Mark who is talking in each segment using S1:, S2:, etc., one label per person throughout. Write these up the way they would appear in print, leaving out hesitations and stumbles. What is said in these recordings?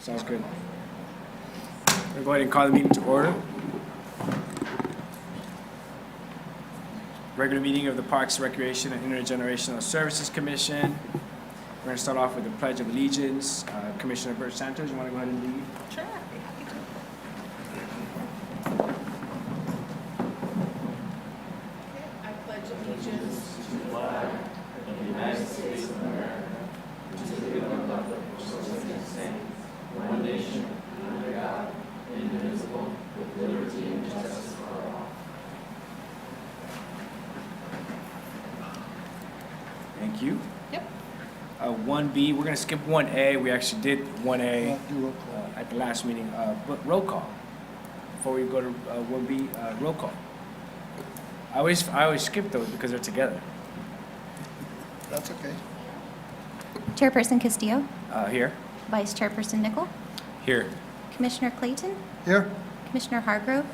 S1: Sounds good. We'll go ahead and call the meeting to order. Regular meeting of the Parks, Recreation, and Intergenerational Services Commission. We're going to start off with the Pledge of Allegiance. Commissioner Bert Santos, you want to go ahead and lead?
S2: Sure, I'd be happy to. I pledge allegiance to the flag of the United States of America, to the republic for which it stands, one nation, under God, indivisible, with liberty and justice for all.
S1: Thank you.
S2: Yep.
S1: 1B, we're going to skip 1A. We actually did 1A at the last meeting, but roll call. Before we go to 1B, roll call. I always skip those because they're together.
S3: That's okay.
S4: Chairperson Castillo,
S1: Here.
S4: Vice Chairperson Nickel,
S1: Here.
S4: Commissioner Clayton,
S3: Here?
S4: Commissioner Hargrove,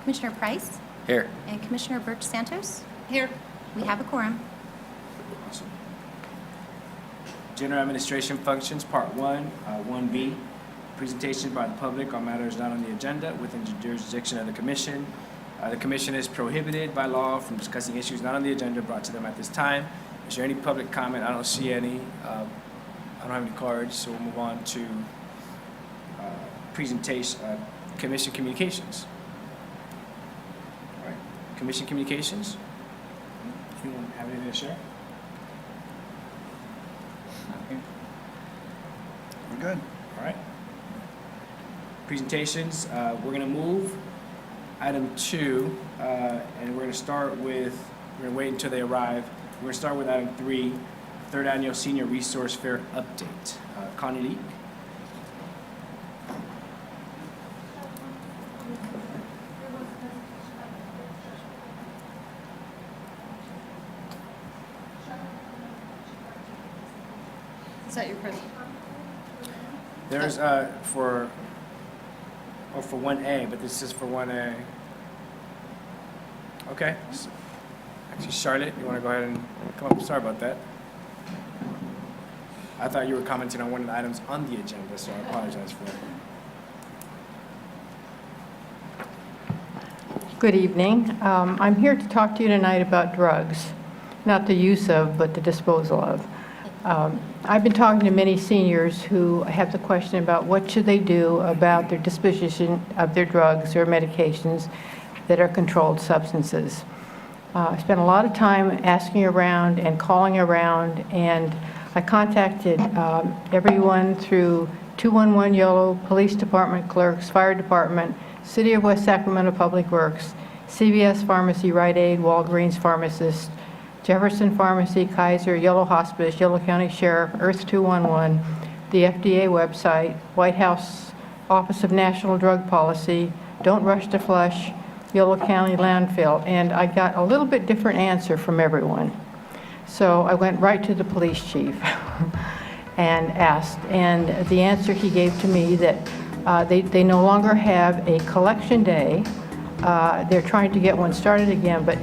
S4: Commissioner Price,
S1: Here.
S4: and Commissioner Birch Santos.
S2: Here.
S4: We have a quorum.
S1: Awesome. General Administration Functions, Part 1, 1B. Presentations by the public on matters not on the agenda within the jurisdiction of the Commission. The Commission is prohibited by law from discussing issues not on the agenda brought to them at this time. Is there any public comment? I don't see any. I don't have any cards, so we'll move on to presentation, Commission Communications. All right, Commission Communications. Anyone have anything to share?
S3: We're good.
S1: All right. Presentations, we're going to move item 2, and we're going to start with, we're going to wait until they arrive. We're going to start with item 3, Third Annual Senior Resource Fair Update. Connie Lee.
S2: Is that your present?
S1: There's for 1A, but this is for 1A. Okay. Actually, Charlotte, you want to go ahead and come up? Sorry about that. I thought you were commenting on one of the items on the agenda, so I apologize for that.
S5: Good evening. I'm here to talk to you tonight about drugs, not the use of, but the disposal of. I've been talking to many seniors who have the question about what should they do about their disposition of their drugs or medications that are controlled substances. I spent a lot of time asking around and calling around, and I contacted everyone through 211 Yellow, Police Department clerks, Fire Department, City of West Sacramento Public Works, CVS Pharmacy, Rite Aid, Walgreens Pharmacist, Jefferson Pharmacy, Kaiser, Yellow Hospice, Yellow County Sheriff, Earth 211, the FDA website, White House Office of National Drug Policy, Don't Rush to Flush, Yellow County Landfill, and I got a little bit different answer from everyone. So I went right to the police chief and asked, and the answer he gave to me that they no longer have a collection day. They're trying to get one started again, but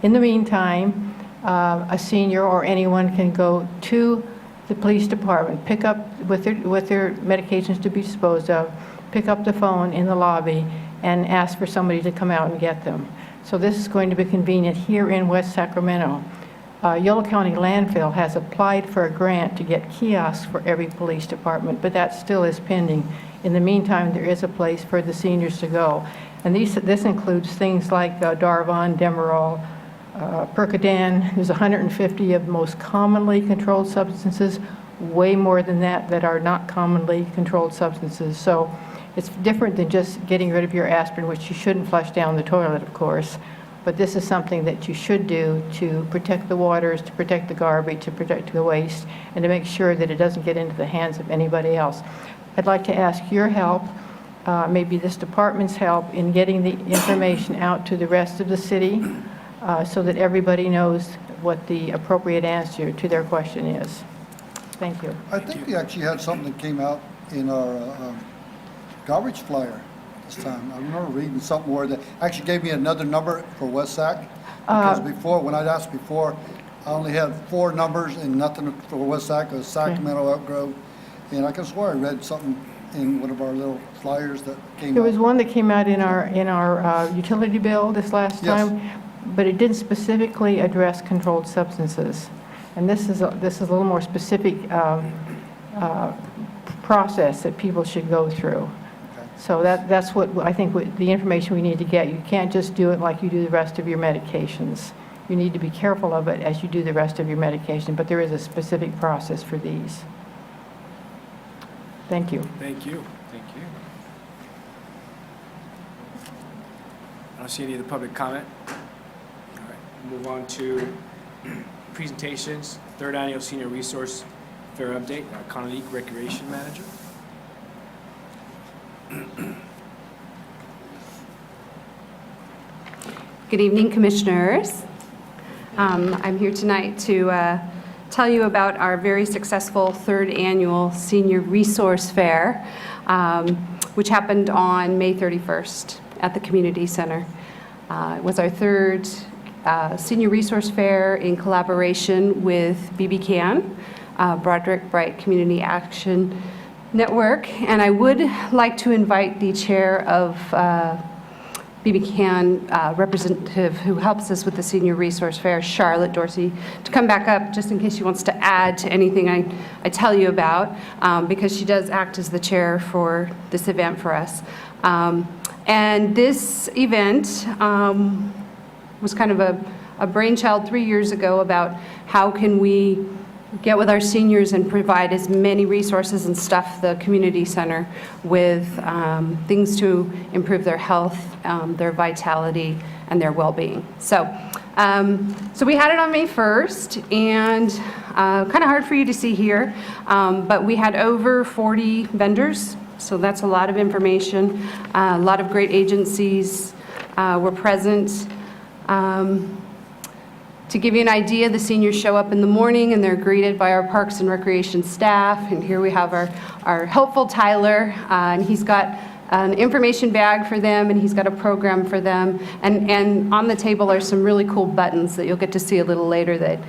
S5: in the meantime, a senior or anyone can go to the police department, pick up with their medications to be disposed of, pick up the phone in the lobby, and ask for somebody to come out and get them. So this is going to be convenient here in West Sacramento. Yellow County Landfill has applied for a grant to get kiosks for every police department, but that still is pending. In the meantime, there is a place for the seniors to go. And this includes things like Darvon, Demerol, Percodan. There's 150 of the most commonly controlled substances, way more than that are not commonly controlled substances. So it's different than just getting rid of your aspirin, which you shouldn't flush down the toilet, of course. But this is something that you should do to protect the waters, to protect the garbage, to protect the waste, and to make sure that it doesn't get into the hands of anybody else. I'd like to ask your help, maybe this department's help, in getting the information out to the rest of the city so that everybody knows what the appropriate answer to their question is. Thank you.
S3: I think we actually had something that came out in our garbage flyer this time. I remember reading something where they actually gave me another number for West Sac. Because before, when I'd asked before, I only had 4 numbers and nothing for West Sac. It was Sacramento, Elk Grove, And I can swear I read something in one of our little flyers that came
S5: There was
S3: out.
S5: one that came out in our utility bill this last
S3: Yes.
S5: time, but it didn't specifically address controlled substances. And this is a little more specific process that people should go through.
S3: Okay.
S5: So that's what I think the information we need to get. You can't just do it like you do the rest of your medications. You need to be careful of it as you do the rest of your medication, but there is a specific process for these. Thank you.
S1: Thank you. Thank you. I don't see any of the public comment. All right, move on to presentations. Third Annual Senior Resource Fair Update, Connolly Recreation Manager.
S6: Good evening, Commissioners. I'm here tonight to tell you about our very successful third annual Senior Resource Fair, which happened on May 31st at the Community Center. It was our third Senior Resource Fair in collaboration with BB Broderick Bright Community Action Network, and I would like to invite the chair of BB representative who helps us with the Senior Resource Fair, Charlotte Dorsey, to come back up just in case she wants to add to anything I tell you about, because she does act as the chair for this event for us. And this event was kind of a brainchild 3 years ago about how can we get with our seniors and provide as many resources and stuff the community center with things to improve their health, their vitality, and their well-being. So we had it on May 1st, and kind of hard for you to see here, but we had over 40 vendors, so that's a lot of information. A lot of great agencies were present. To give you an idea, the seniors show up in the morning and they're greeted by our Parks and Recreation staff. And here we have our helpful Tyler, and he's got an information bag for them and he's got a program for them. And on the table are some really cool buttons that you'll get to see a little later that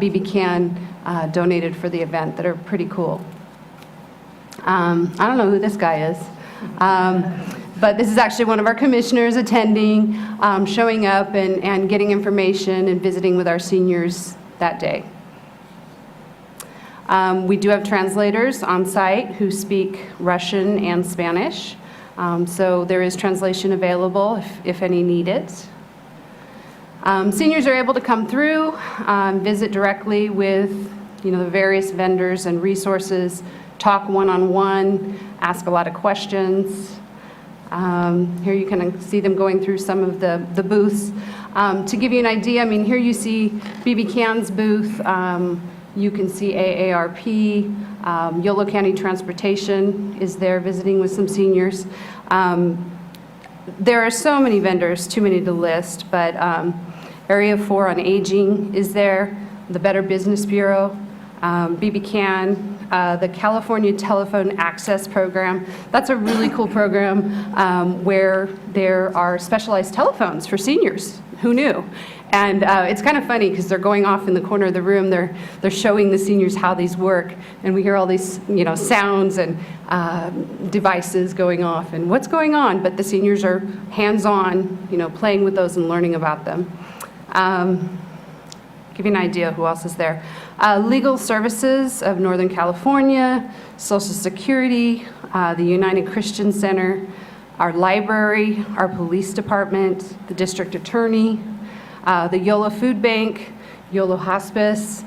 S6: BB donated for the event that are pretty cool. I don't know who this guy is. But this is actually one of our commissioners attending, showing up and getting information and visiting with our seniors that day. We do have translators on site who speak Russian and Spanish. So there is translation available if any needed. Seniors are able to come through, visit directly with the various vendors and resources, talk one-on-one, ask a lot of questions. Here you can see them going through some of the booths. To give you an idea, I mean, here you see BB booth. You can see AARP. Yolo County Transportation is there visiting with some seniors. There are so many vendors, too many to list, but Area 4 on Aging is there, the Better Business Bureau, BB the California Telephone Access Program. That's a really cool program where there are specialized telephones for seniors. Who knew? And it's kind of funny because they're going off in the corner of the room. They're showing the seniors how these work, and we hear all these sounds and devices going off and what's going on. But the seniors are hands-on, playing with those and learning about them. Give you an idea who else is there. Legal Services of Northern California, Social Security, the United Christian Center, our library, our police department, the district attorney, the YOLO Food Bank, YOLO Hospice,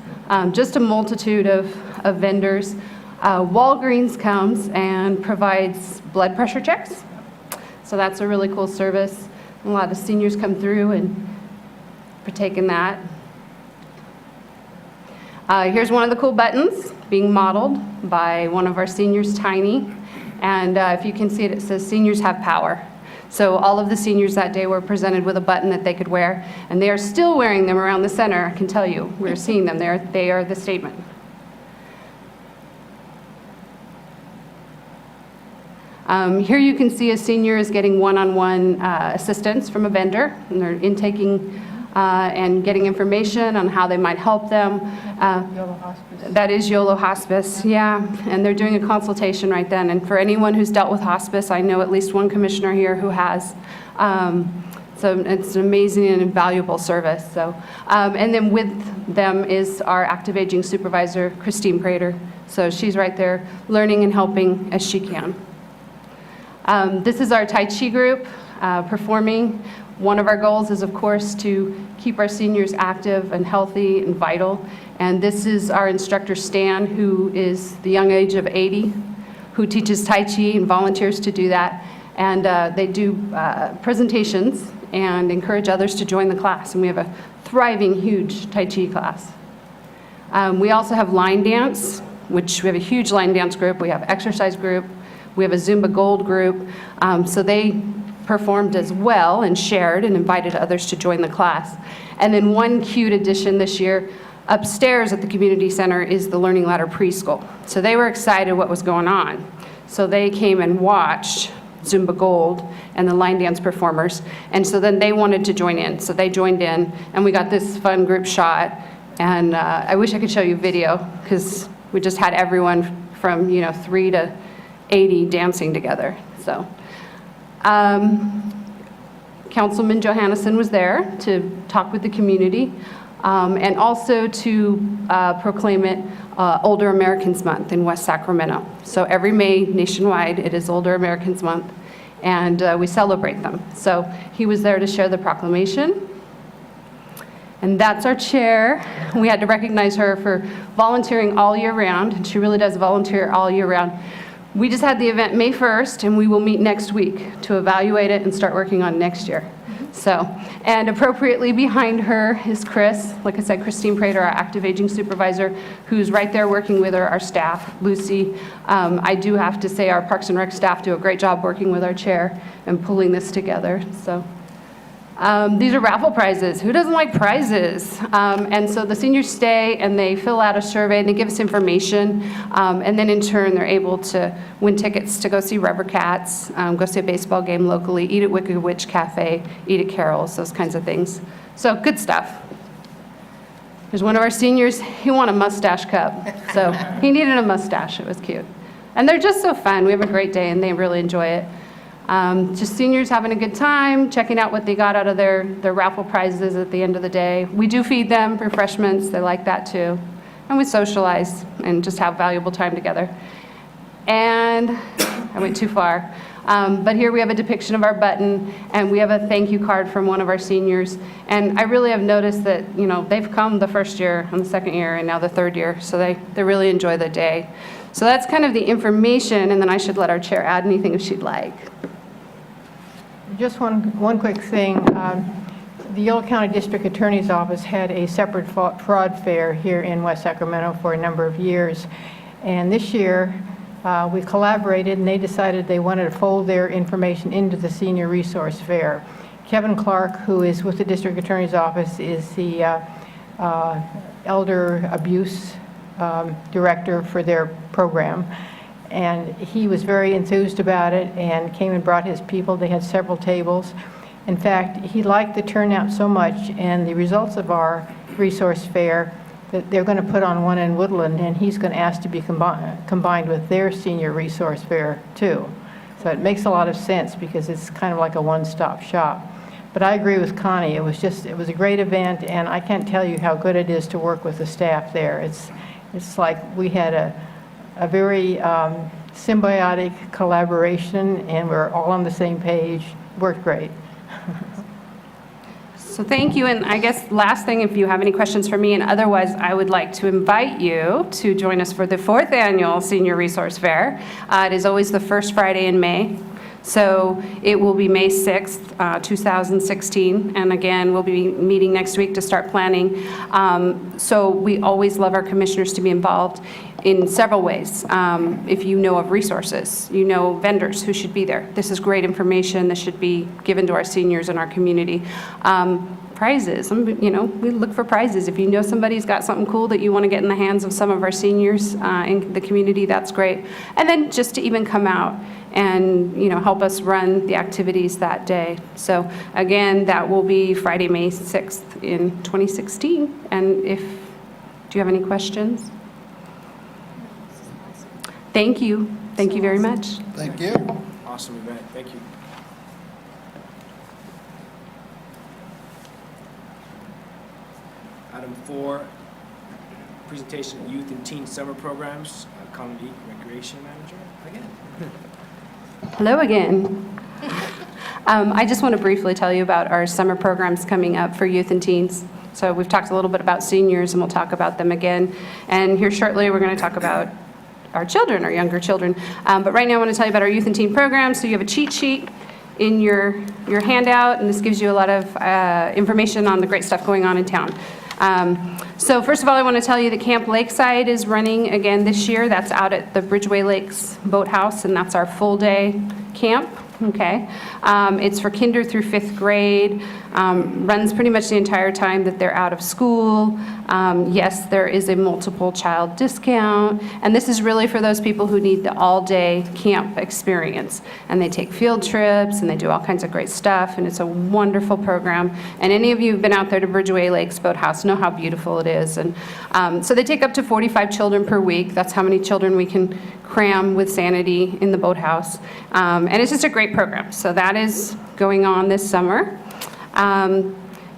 S6: just a multitude of vendors. Walgreens comes and provides blood pressure checks. So that's a really cool service. A lot of seniors come through and partake in that. Here's one of the cool buttons being modeled by one of our seniors, Tiny. And if you can see it, it says Seniors Have Power. So all of the seniors that day were presented with a button that they could wear, and they are still wearing them around the center, I can tell you. We're seeing them there. They are the statement. Here you can see a senior is getting one-on-one assistance from a vendor, and they're intaking and getting information on how they might help them.
S5: YOLO Hospice.
S6: That is YOLO Hospice, yeah, and they're doing a consultation right then. And for anyone who's dealt with hospice, I know at least one commissioner here who has. So it's an amazing and invaluable service. So, and then with them is our active aging supervisor, Christine Prater. So she's right there learning and helping as she can. This is our Tai Chi group performing. One of our goals is, of course, to keep our seniors active and healthy and vital. And this is our instructor, Stan, who is the young age of 80, who teaches Tai Chi and volunteers to do that. And they do presentations and encourage others to join the class. And we have a thriving, huge Tai Chi class. We also have line dance, which we have a huge line dance group. We have exercise group. We have a Zumba Gold group. So they performed as well and shared and invited others to join the class. And then one cute addition this year, upstairs at the community center is the Learning Ladder Preschool. So they were excited what was going on. So they came and watched Zumba Gold and the line dance performers. And so then they wanted to join in. So they joined in and we got this fun group shot. And I wish I could show you video because we just had everyone from 3 to 80 dancing together. So. Councilman Johannesson was there to talk with the community and also to proclaim it Older Americans Month in West Sacramento. So every May nationwide it is Older Americans Month and we celebrate them. So he was there to share the proclamation. And that's our chair. We had to recognize her for volunteering all year round, and she really does volunteer all year round. We just had the event May 1st, and we will meet next week to evaluate it and start working on next year. So, and appropriately behind her is Chris, like I said, Christine Prater, our active aging supervisor, who's right there working with our staff, Lucy. I do have to say our Parks and Rec staff do a great job working with our chair and pulling this together. So. These are raffle prizes. Who doesn't like prizes? And so the seniors stay and they fill out a survey and they give us information. And then in turn, they're able to win tickets to go see Rubber Cats, go see a baseball game locally, eat at Wicked Witch Cafe, eat at Carol's, those kinds of things. So good stuff. There's one of our seniors, he won a mustache cup. So he needed a mustache, it was cute. And they're just so fun. We have a great day and they really enjoy it. Just seniors having a good time, checking out what they got out of their raffle prizes at the end of the day. We do feed them refreshments, they like that too. And we socialize and just have valuable time together. And I went too far. But here we have a depiction of our button and we have a thank you card from one of our seniors. And I really have noticed that, they've come the first year and the second year and now the third year. So they really enjoy the day. So that's kind of the information, and then I should let our chair add anything if she'd like.
S5: Just one quick thing. The Yolo County District Attorney's Office had a separate fraud fair here in West Sacramento for a number of years. And this year, we collaborated and they decided they wanted to fold their information into the Senior Resource Fair. Kevin Clark, who is with the District Attorney's Office, is the Elder Abuse Director for their program. And he was very enthused about it and came and brought his people. They had several tables. In fact, he liked the turnout so much and the results of our resource fair that they're going to put on one in Woodland, and he's going to ask to be combined with their senior resource fair too. So it makes a lot of sense because it's kind of like a one-stop shop. But I agree with Connie. It was a great event, and I can't tell you how good it is to work with the staff there. It's like we had a very symbiotic collaboration, and we're all on the same page. Worked great.
S6: So thank you, and I guess last thing, if you have any questions for me, and otherwise I would like to invite you to join us for the 4th annual Senior Resource Fair. It is always the first Friday in May. So it will be May 6th, 2016, and again, we'll be meeting next week to start planning. So we always love our commissioners to be involved in several ways. If you know of resources, you know vendors who should be there. This is great information. This should be given to our seniors in our community. Prizes, we look for prizes. If you know somebody's got something cool that you want to get in the hands of some of our seniors in the community, that's great. And then just to even come out and, help us run the activities that day. So again, that will be Friday, May 6th in 2016. And do you have any questions? Thank you. Thank you very much.
S3: Thank you.
S1: Awesome event, thank you. Item 4, presentation of youth and teen summer programs, Community Recreation Manager, again.
S6: Hello again. I just want to briefly tell you about our summer programs coming up for youth and teens. So we've talked a little bit about seniors, and we'll talk about them again. And here shortly, we're going to talk about our children, our younger children. But right now, I want to tell you about our youth and teen programs. So you have a cheat sheet in your handout, and this gives you a lot of information on the great stuff going on in town. So first of all, I want to tell you that Camp Lakeside is running again this year. That's out at the Bridgeway Lakes Boathouse, and that's our full-day camp. Okay. It's for kinder through 5th grade, runs pretty much the entire time that they're out of school. Yes, there is a multiple child discount, and this is really for those people who need the all-day camp experience. And they take field trips, and they do all kinds of great stuff, and it's a wonderful program. And any of you who've been out there to Bridgeway Lakes Boathouse know how beautiful it is. And so they take up to 45 children per week. That's how many children we can cram with sanity in the boathouse. And it's just a great program. So that is going on this summer.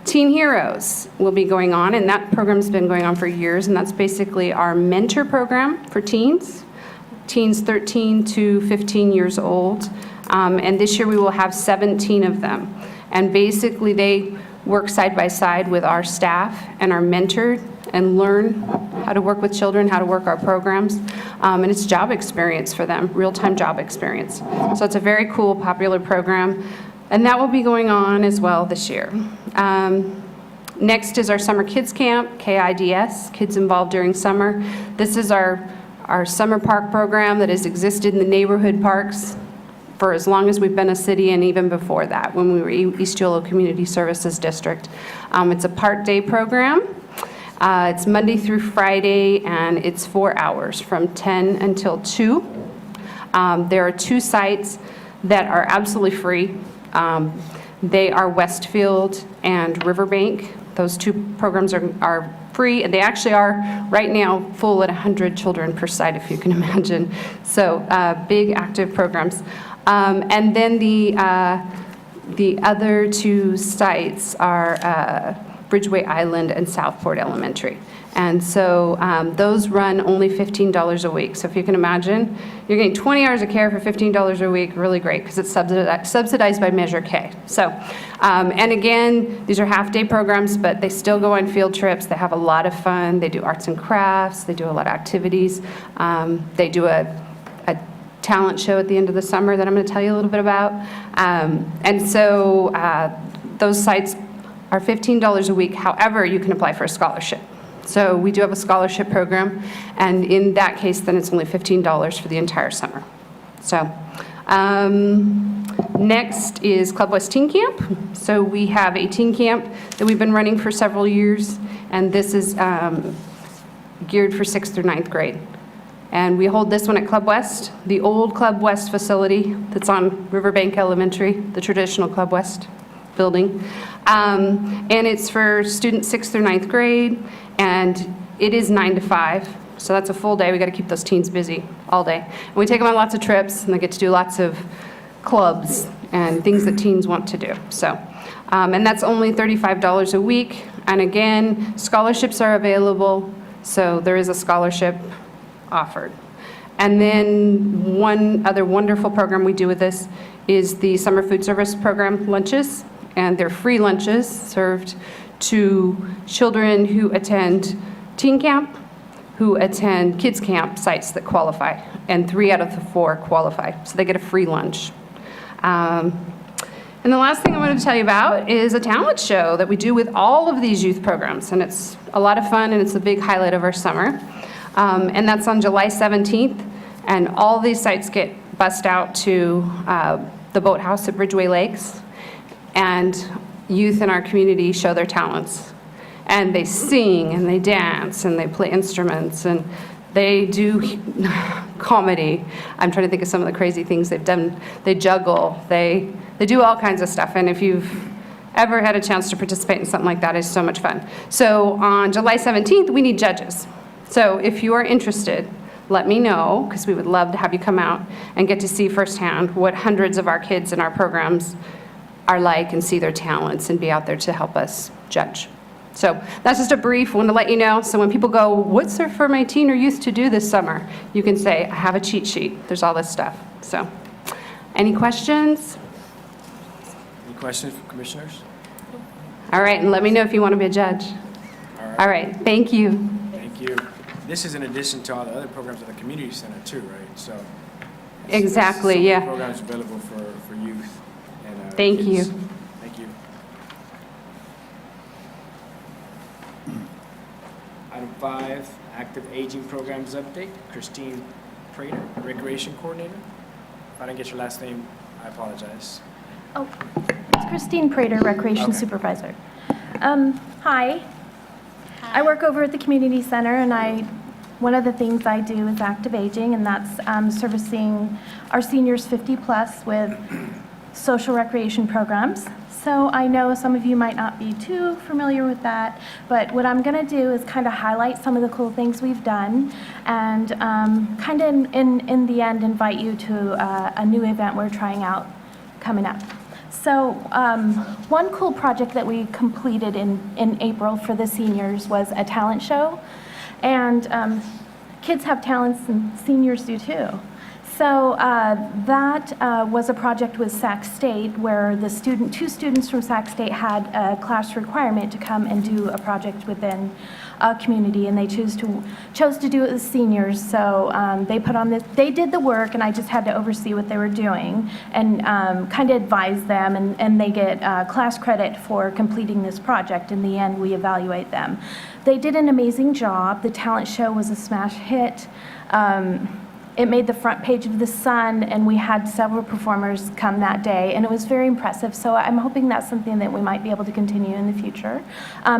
S6: Teen Heroes will be going on, and that program's been going on for years, and that's basically our mentor program for teens 13 to 15 years old. And this year we will have 17 of them. And basically they work side by side with our staff and our mentor and learn how to work with children, how to work our programs. And it's job experience for them, real-time job experience. So it's a very cool, popular program. And that will be going on as well this year. Next is our Summer Kids Camp, KIDS, Kids Involved During Summer. This is our summer park program that has existed in the neighborhood parks for as long as we've been a city, and even before that, when we were East Yolo Community Services District. It's a part-day program. It's Monday through Friday, and it's 4 hours from 10 until 2. There are 2 sites that are absolutely free. They are Westfield and Riverbank. Those 2 programs are free, and they actually are right now full at 100 children per site, if you can imagine. So big active programs. And then the other 2 sites are Bridgeway Island and Southport Elementary. And so those run only $15 a week. So if you can imagine, you're getting 20 hours of care for $15 a week, really great, because it's subsidized by Measure K. So, and again, these are half-day programs, but they still go on field trips. They have a lot of fun. They do arts and crafts. They do a lot of activities. They do a talent show at the end of the summer that I'm going to tell you a little bit about. And so those sites are $15 a week. However, you can apply for a scholarship. So we do have a scholarship program, and in that case, then it's only $15 for the entire summer. So next is Club West Teen Camp. So we have a teen camp that we've been running for several years, and this is geared for 6th through 9th grade. And we hold this one at Club West, the old Club West facility that's on Riverbank Elementary, the traditional Club West building. And it's for students 6th through 9th grade, and it is 9 to 5. So that's a full day. We got to keep those teens busy all day. And we take them on lots of trips, and they get to do lots of clubs and things that teens want to do. So, and that's only $35 a week. And again, scholarships are available, so there is a scholarship offered. And then one other wonderful program we do with this is the summer food service program lunches, and they're free lunches served to children who attend teen camp, who attend kids camp sites that qualify, and 3 out of the 4 qualify, so they get a free lunch. And the last thing I wanted to tell you about is a talent show that we do with all of these youth programs, and it's a lot of fun, and it's a big highlight of our summer. And that's on July 17th, and all these sites get bussed out to the boathouse at Bridgeway Lakes, and youth in our community show their talents. And they sing, and they dance, and they play instruments, and they do comedy. I'm trying to think of some of the crazy things they've done. They juggle, they do all kinds of stuff, and if you've ever had a chance to participate in something like that, it's so much fun. So on July 17th, we need judges. So if you are interested, let me know, because we would love to have you come out and get to see firsthand what hundreds of our kids in our programs are like and see their talents and be out there to help us judge. So that's just a brief one to let you know. So when people go, what's there for my teen or youth to do this summer? You can say, I have a cheat sheet. There's all this stuff. So any questions?
S1: Any questions from commissioners?
S6: All right, and let me know if you want to be a judge. All right, thank you.
S1: Thank you. This is in addition to all the other programs at the community center too, right? So
S6: Exactly,
S1: some
S6: yeah.
S1: programs available for youth and
S6: Thank you.
S1: kids. Thank you. Item 5, active aging programs update. Christine Prater, recreation coordinator. If I didn't get your last name, I apologize.
S7: Oh, it's Christine Prater, Recreation
S1: Okay.
S7: Supervisor. Hi. I work over at the community center, and one of the things I do is active aging, and that's servicing our seniors 50+ with social recreation programs. So I know some of you might not be too familiar with that, but what I'm going to do is kind of highlight some of the cool things we've done, and kind of in the end invite you to a new event we're trying out coming up. So one cool project that we completed in April for the seniors was a talent show. And kids have talents and seniors do too. So that was a project with Sac State where two students from Sac State had a class requirement to come and do a project within a community, and they chose to do it with seniors. So they did the work, and I just had to oversee what they were doing and kind of advise them, and they get class credit for completing this project. In the end, we evaluate them. They did an amazing job. The talent show was a smash hit. It made the front page of The Sun, and we had several performers come that day, and it was very impressive. So I'm hoping that's something that we might be able to continue in the future.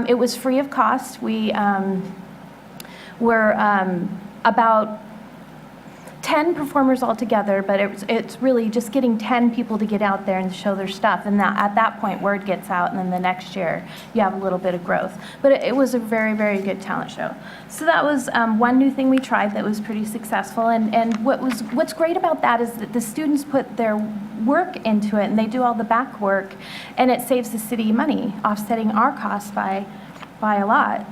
S7: It was free of cost. We were about 10 performers altogether, but it's really just getting 10 people to get out there and show their stuff, and at that point word gets out, and then the next year you have a little bit of growth. But it was a very, very good talent show. So that was one new thing we tried that was pretty successful, and what's great about that is that the students put their work into it, and they do all the back work, and it saves the city money, offsetting our costs by a lot,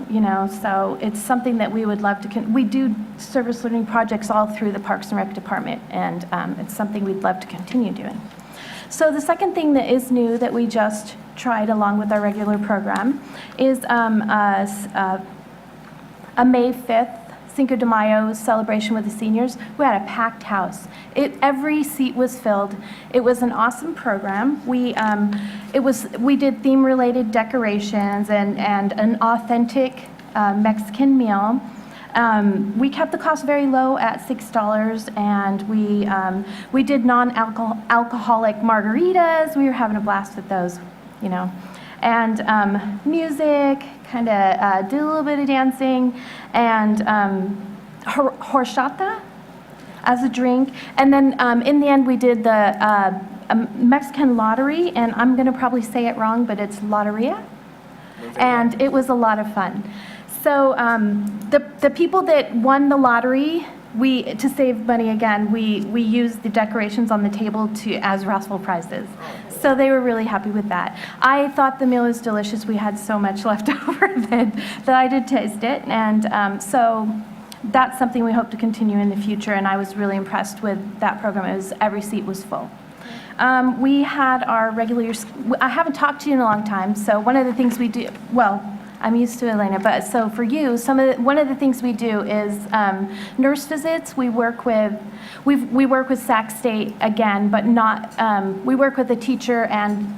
S7: so it's something that we would love to, we do service learning projects all through the Parks and Rec department, and it's something we'd love to continue doing. So the second thing that is new that we just tried along with our regular program is a May 5th Cinco de Mayo celebration with the seniors. We had a packed house. Every seat was filled. It was an awesome program. We did theme-related decorations and an authentic Mexican meal. We kept the cost very low at $6, and we did non-alcoholic margaritas. We were having a blast with those, and music. Kind of did a little bit of dancing, and horchata as a drink. And then in the end, we did the Mexican lottery, and I'm going to probably say it wrong, but it's loteria. And it was a lot of fun. So the people that won the lottery, to save money again, we used the decorations on the table as raffle prizes. So they were really happy with that. I thought the meal was delicious. We had so much left over that I did taste it. And so that's something we hope to continue in the future. And I was really impressed with that program. Every seat was full. We had our regular, I haven't talked to you in a long time. So one of the things we do, I'm used to Elena, but so for you, one of the things we do is nurse visits. We work with Sac State again, but not. We work with the teacher and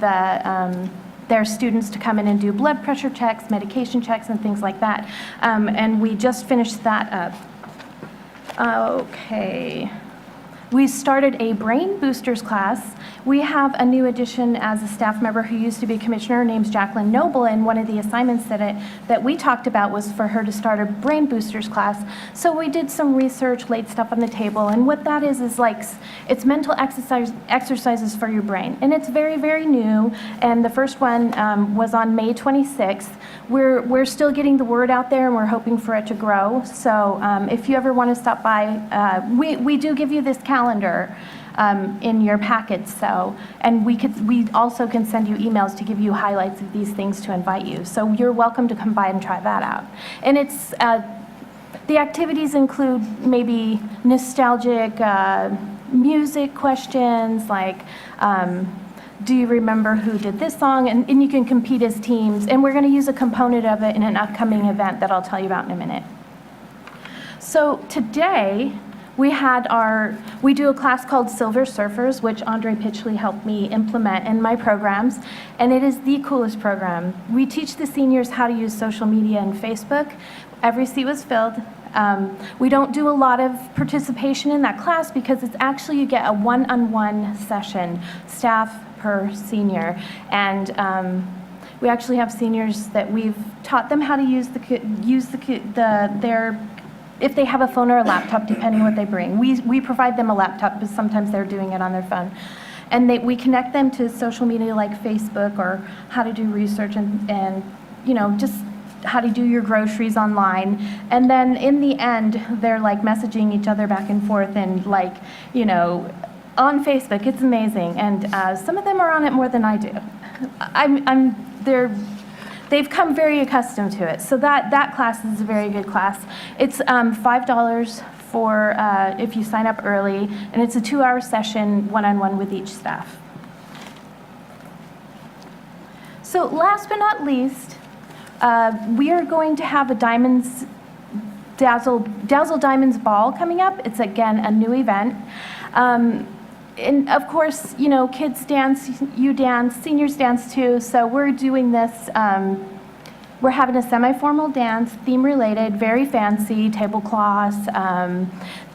S7: their students to come in and do blood pressure checks, medication checks, and things like that. And we just finished that up. Okay. We started a Brain Boosters class. We have a new addition as a staff member who used to be commissioner. Her name's Jacqueline Noble, and one of the assignments that we talked about was for her to start a Brain Boosters class. So we did some research, laid stuff on the table, and what that is like, it's mental exercises for your brain. And it's very, very new, and the first one was on May 26th. We're still getting the word out there, and we're hoping for it to grow. So if you ever want to stop by, we do give you this calendar in your packets. So, and we also can send you emails to give you highlights of these things to invite you. So you're welcome to come by and try that out. And it's the activities include maybe nostalgic music questions like. Do you remember who did this song? And you can compete as teams. And we're going to use a component of it in an upcoming event that I'll tell you about in a minute. So today, we do a class called Silver Surfers, which Andre Pitchley helped me implement in my programs. And it is the coolest program. We teach the seniors how to use social media and Facebook. Every seat was filled. We don't do a lot of participation in that class because it's actually you get a one-on-one session, staff per senior. And we actually have seniors that we've taught them how to use their if they have a phone or a laptop, depending what they bring. We provide them a laptop, but sometimes they're doing it on their phone. And we connect them to social media like Facebook or how to do research and just how to do your groceries online. And then in the end, they're like messaging each other back and forth and on Facebook. It's amazing. And some of them are on it more than I do. They've come very accustomed to it. So that class is a very good class. It's $5 for if you sign up early, and it's a 2-hour session, one-on-one with each staff. So last but not least, we are going to have a Dazzle Diamonds Ball coming up. It's, again, a new event. And of course, kids dance, you dance, seniors dance too. So we're doing this, we're having a semi-formal dance, theme-related, very fancy, tablecloths,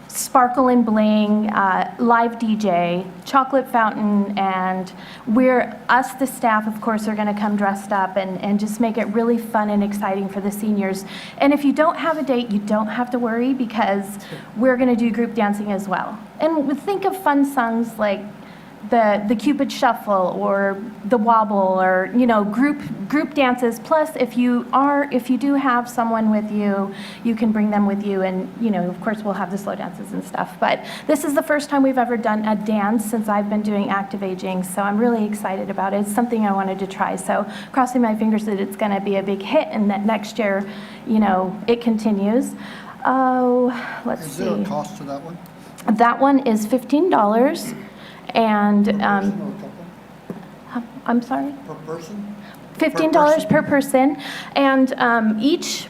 S7: sparkle and bling, live DJ, chocolate fountain, and the staff, of course, are gonna come dressed up and just make it really fun and exciting for the seniors. And if you don't have a date, you don't have to worry because we're gonna do group dancing as well. And think of fun songs like the Cupid Shuffle or the Wobble or group dances. Plus, if you do have someone with you, you can bring them with you, and of course we'll have the slow dances and stuff. But this is the first time we've ever done a dance since I've been doing active aging, so I'm really excited about it. It's something I wanted to try. So crossing my fingers that it's going to be a big hit and that next year, it continues. Oh, let's see.
S3: Is there a cost to that one?
S7: That one is $15. And
S3: Per person or couple?
S7: I'm sorry?
S3: Per person?
S7: $15 per person, and each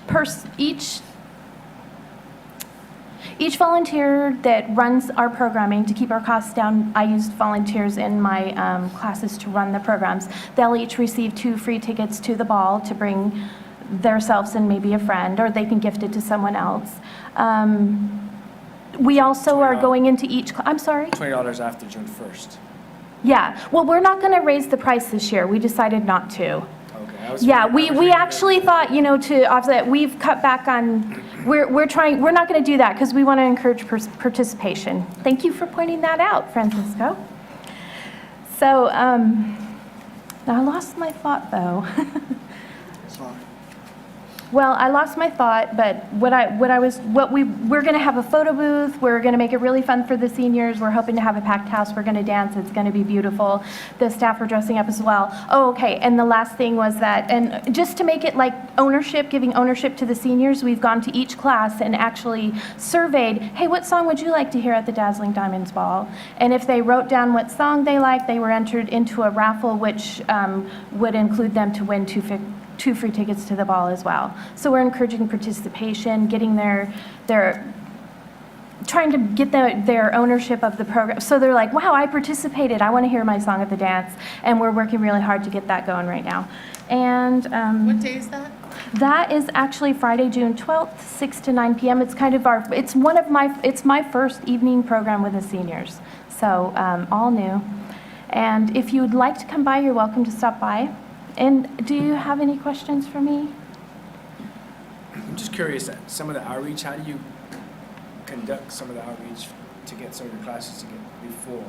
S7: volunteer that runs our programming to keep our costs down. I used volunteers in my classes to run the programs. They'll each receive 2 free tickets to the ball to bring themselves and maybe a friend, or they can gift it to someone else. We also are going into each, I'm sorry?
S1: $20 after June 1st.
S7: Yeah, well, we're not going to raise the price this year. We decided not to.
S1: Okay.
S7: Yeah, we actually thought, to offset, we've cut back on, we're not going to do that because we want to encourage participation. Thank you for pointing that out, Francisco. So, now I lost my thought though.
S3: Sorry.
S7: Well, I lost my thought, but we're going to have a photo booth. We're going to make it really fun for the seniors. We're hoping to have a packed house. We're going to dance. It's going to be beautiful. The staff are dressing up as well. Oh, okay. And the last thing was that, and just to make it like ownership, giving ownership to the seniors, we've gone to each class and actually surveyed, hey, what song would you like to hear at the Dazzling Diamonds Ball? And if they wrote down what song they liked, they were entered into a raffle, which would include them to win 2 free tickets to the ball as well. So we're encouraging participation, getting trying to get their ownership of the program. So they're like, wow, I participated. I want to hear my song at the dance. And we're working really hard to get that going right now. And
S2: What day is that?
S7: That is actually Friday, June 12th, 6 to 9 p.m. It's kind of it's my first evening program with the seniors, so all new. And if you would like to come by, you're welcome to stop by. And do you have any questions for me?
S1: I'm just curious, some of the outreach, how do you conduct some of the outreach to get some of your classes to be full?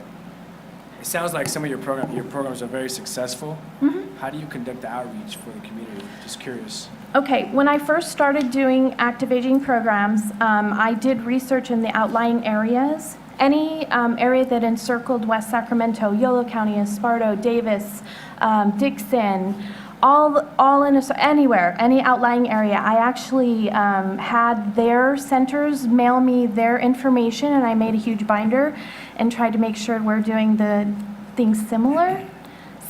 S1: It sounds like some of your programs are very successful.
S7: Mm-hmm.
S1: How do you conduct the outreach for the community? Just curious.
S7: Okay, when I first started doing active aging programs, I did research in the outlying areas. Any area that encircled West Sacramento, Yolo County, Esparto, Davis, Dixon, anywhere, any outlying area. I actually had their centers mail me their information, and I made a huge binder and tried to make sure we're doing the things similar.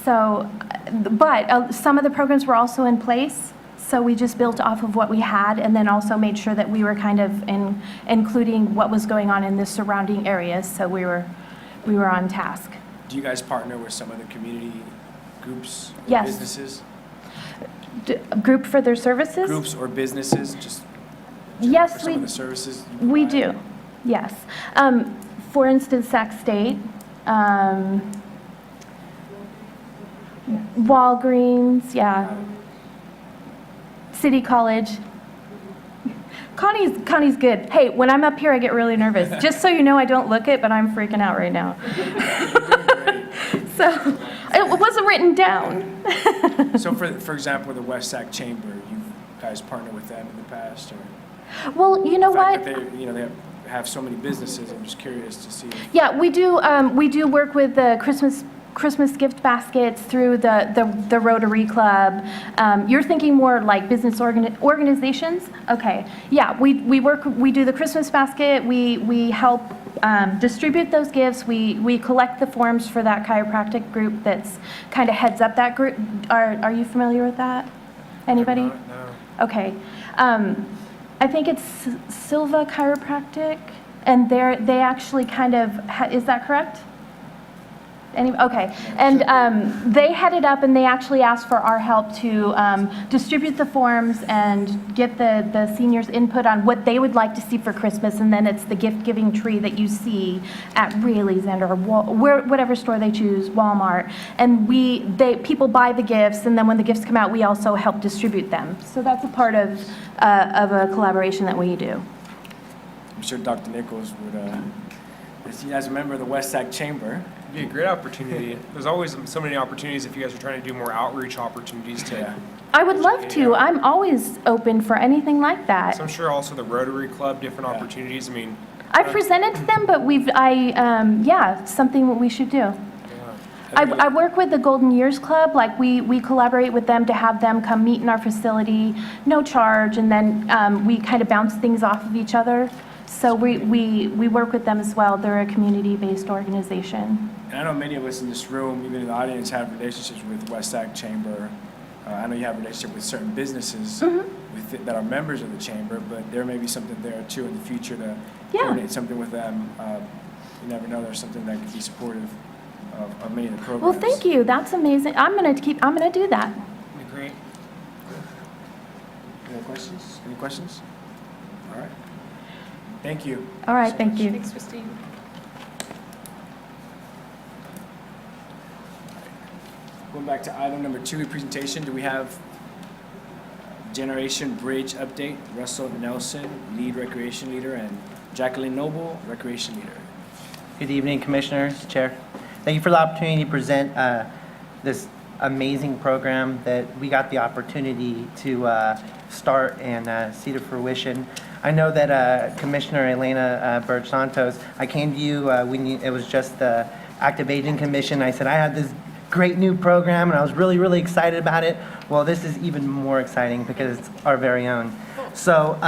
S7: So, but some of the programs were also in place, so we just built off of what we had, and then also made sure that we were kind of including what was going on in the surrounding areas, so we were on task.
S1: Do you guys partner with some of the community groups or
S7: Yes.
S1: businesses?
S7: Group for their services?
S1: Groups or businesses, just
S7: Yes,
S1: for some of the services you
S7: we
S1: provide?
S7: do, yes. For instance, Sac State, Walgreens, yeah. City College. Connie's good. Hey, when I'm up here, I get really nervous. Just so you know, I don't look it, but I'm freaking out right now. So, it wasn't written down.
S1: So for example, the West Sac Chamber, you guys partner with them in the past, or?
S7: Well, you know
S1: The
S7: what?
S1: fact that they have so many businesses, I'm just curious to see.
S7: Yeah, we do work with the Christmas gift baskets through the Rotary Club. You're thinking more like business organizations? Okay. Yeah, we do the Christmas basket. We help distribute those gifts. We collect the forms for that chiropractic group that's kind of heads up that group. Are you familiar with that? Anybody?
S1: No.
S7: Okay. I think it's Silva Chiropractic, and they actually kind of, is that correct? Okay, and they headed up, and they actually asked for our help to distribute the forms and get the seniors' input on what they would like to see for Christmas, and then it's the gift-giving tree that you see at Rayleigh's and or whatever store they choose, Walmart, and people buy the gifts, and then when the gifts come out, we also help distribute them. So that's a part of a collaboration that we do.
S1: I'm sure Dr. Nichols would, as a member of the West Sac Chamber.
S8: It'd be a great opportunity. There's always so many opportunities if you guys are trying to do more outreach opportunities to.
S1: Yeah.
S7: I would love to. I'm always open for anything like that.
S8: So I'm sure also the Rotary Club, different
S1: Yeah.
S8: opportunities. I mean,
S7: I presented to them, but something that we should do.
S8: yeah.
S7: I work with the Golden Years Club, like we collaborate with them to have them come meet in our facility, no charge, and then we kind of bounce things off of each other. So we work with them as well. They're a community-based organization.
S1: And I know many of us in this room, even in the audience, have relationships with West Sac Chamber. I know you have a relationship with certain businesses that are members of the chamber, but there may be something there too in the future to coordinate something with them. You never know, there's something that could be supportive of many of the programs.
S7: Well, thank you. That's amazing. I'm gonna do that.
S8: It'd be great.
S1: Any questions? Any questions? All right. Thank you.
S7: All right,
S1: so
S7: thank
S1: much.
S7: you.
S2: Thanks, Christine.
S1: Going back to item number 2, presentation, do we have Generation Bridge update? Russell Nelson, lead recreation leader, and Jacqueline Noble, recreation leader.
S9: Good evening, Commissioners, Chair. Thank you for the opportunity to present this amazing program that we got the opportunity to start and see to fruition. I know that Commissioner Elena Burch Santos, I came to you when it was just the Active Aging Commission. I said I had this great new program and I was really, really excited about it. Well, this is even more exciting because it's our very own. So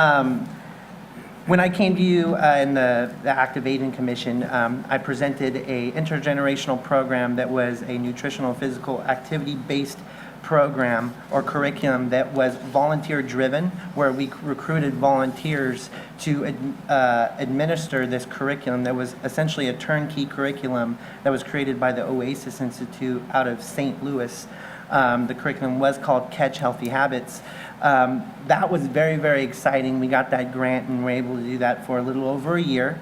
S9: when I came to you in the Active Aging Commission, I presented a intergenerational program that was a nutritional physical activity-based program or curriculum that was volunteer-driven, where we recruited volunteers to administer this curriculum that was essentially a turnkey curriculum that was created by the Oasis Institute out of St. Louis. The curriculum was called Catch Healthy Habits. That was very, very exciting. We got that grant and were able to do that for a little over a year.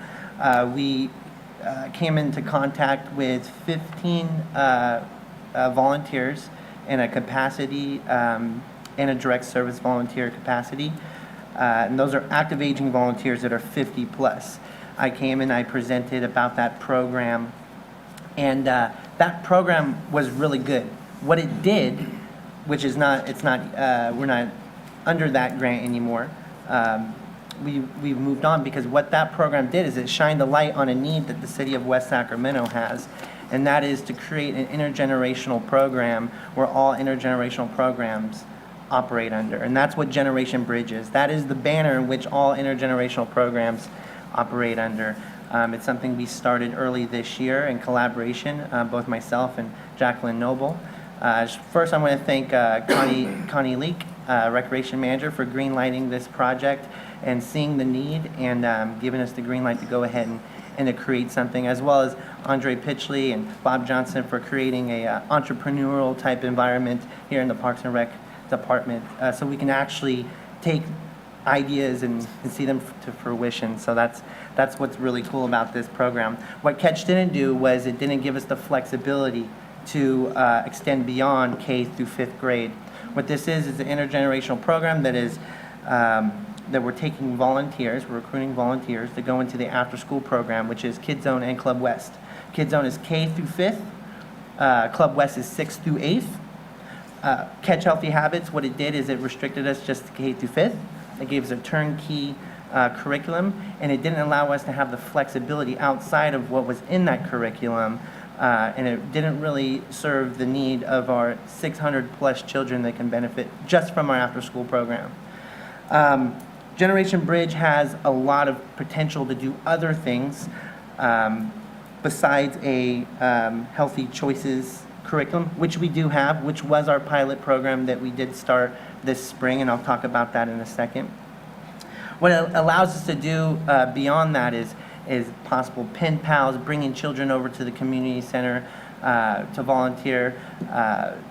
S9: We came into contact with 15 volunteers in a capacity, in a direct service volunteer capacity. And those are active aging volunteers that are 50 plus. I came and I presented about that program, and that program was really good. What it did, which is not, we're not under that grant anymore. We've moved on, because what that program did is it shined a light on a need that the city of West Sacramento has, and that is to create an intergenerational program where all intergenerational programs operate under. And that's what Generation Bridge is. That is the banner in which all intergenerational programs operate under. It's something we started early this year in collaboration, both myself and Jacqueline Noble. First, I want to thank Connie Leak, Recreation Manager, for green lighting this project and seeing the need and giving us the green light to go ahead and to create something, as well as Andre Pitchley and Bob Johnson for creating a entrepreneurial type environment here in the Parks and Rec department, so we can actually take ideas and see them to fruition. So that's what's really cool about this program. What Catch didn't do was it didn't give us the flexibility to extend beyond K through 5th grade. What this is an intergenerational program that is that we're taking volunteers, we're recruiting volunteers to go into the after-school program, which is Kid Zone and Club West. Kid Zone is K through 5th, Club West is 6th through 8th. Catch Healthy Habits, what it did is it restricted us just to K through 5th. It gave us a turnkey curriculum, and it didn't allow us to have the flexibility outside of what was in that curriculum, and it didn't really serve the need of our 600 plus children that can benefit just from our after-school program. Generation Bridge has a lot of potential to do other things besides a healthy choices curriculum, which we do have, which was our pilot program that we did start this spring, and I'll talk about that in a second. What it allows us to do beyond that is possible pen pals, bringing children over to the community center to volunteer,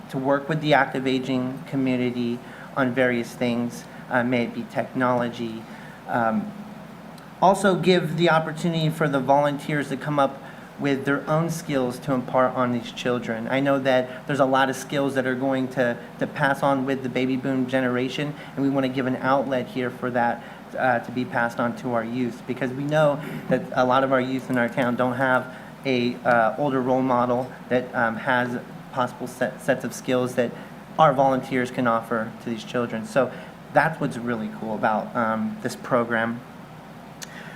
S9: to work with the active aging community on various things, may it be technology. Also give the opportunity for the volunteers to come up with their own skills to impart on these children. I know that there's a lot of skills that are going to pass on with the baby boom generation, and we want to give an outlet here for that to be passed on to our youth, because we know that a lot of our youth in our town don't have a older role model that has possible sets of skills that our volunteers can offer to these children. So that's what's really cool about this program.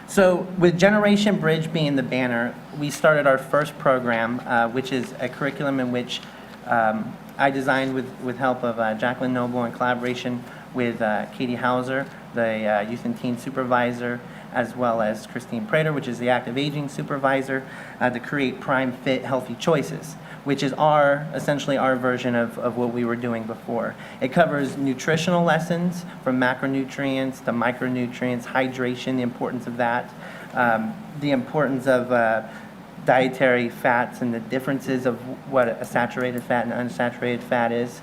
S9: So with Generation Bridge being the banner, we started our first program, which is a curriculum in which I designed with help of Jacqueline Noble in collaboration with Katie Hauser, the Youth and Teen Supervisor, as well as Christine Prater, which is the Active Aging Supervisor, to create Prime Fit Healthy Choices, which is essentially our version of what we were doing before. It covers nutritional lessons from macronutrients to micronutrients, hydration, the importance of that, the importance of dietary fats and the differences of what a saturated fat and unsaturated fat is.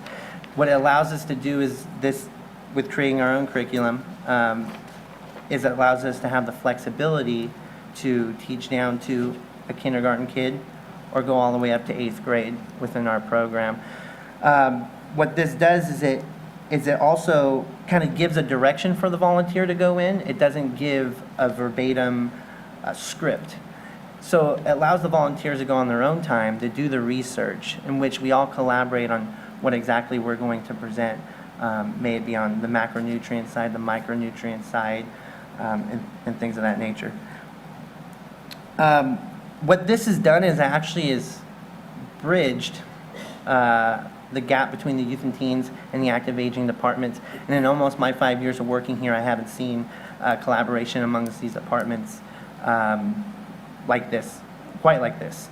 S9: What it allows us to do is this, with creating our own curriculum, is it allows us to have the flexibility to teach down to a kindergarten kid or go all the way up to 8th grade within our program. What this does is it also kind of gives a direction for the volunteer to go in. It doesn't give a verbatim script. So it allows the volunteers to go on their own time to do the research, in which we all collaborate on what exactly we're going to present, may it be on the macronutrient side, the micronutrient side, and things of that nature. What this has done is actually bridged the gap between the youth and teens and the active aging departments. And in almost my 5 years of working here, I haven't seen collaboration amongst these departments like this, quite like this.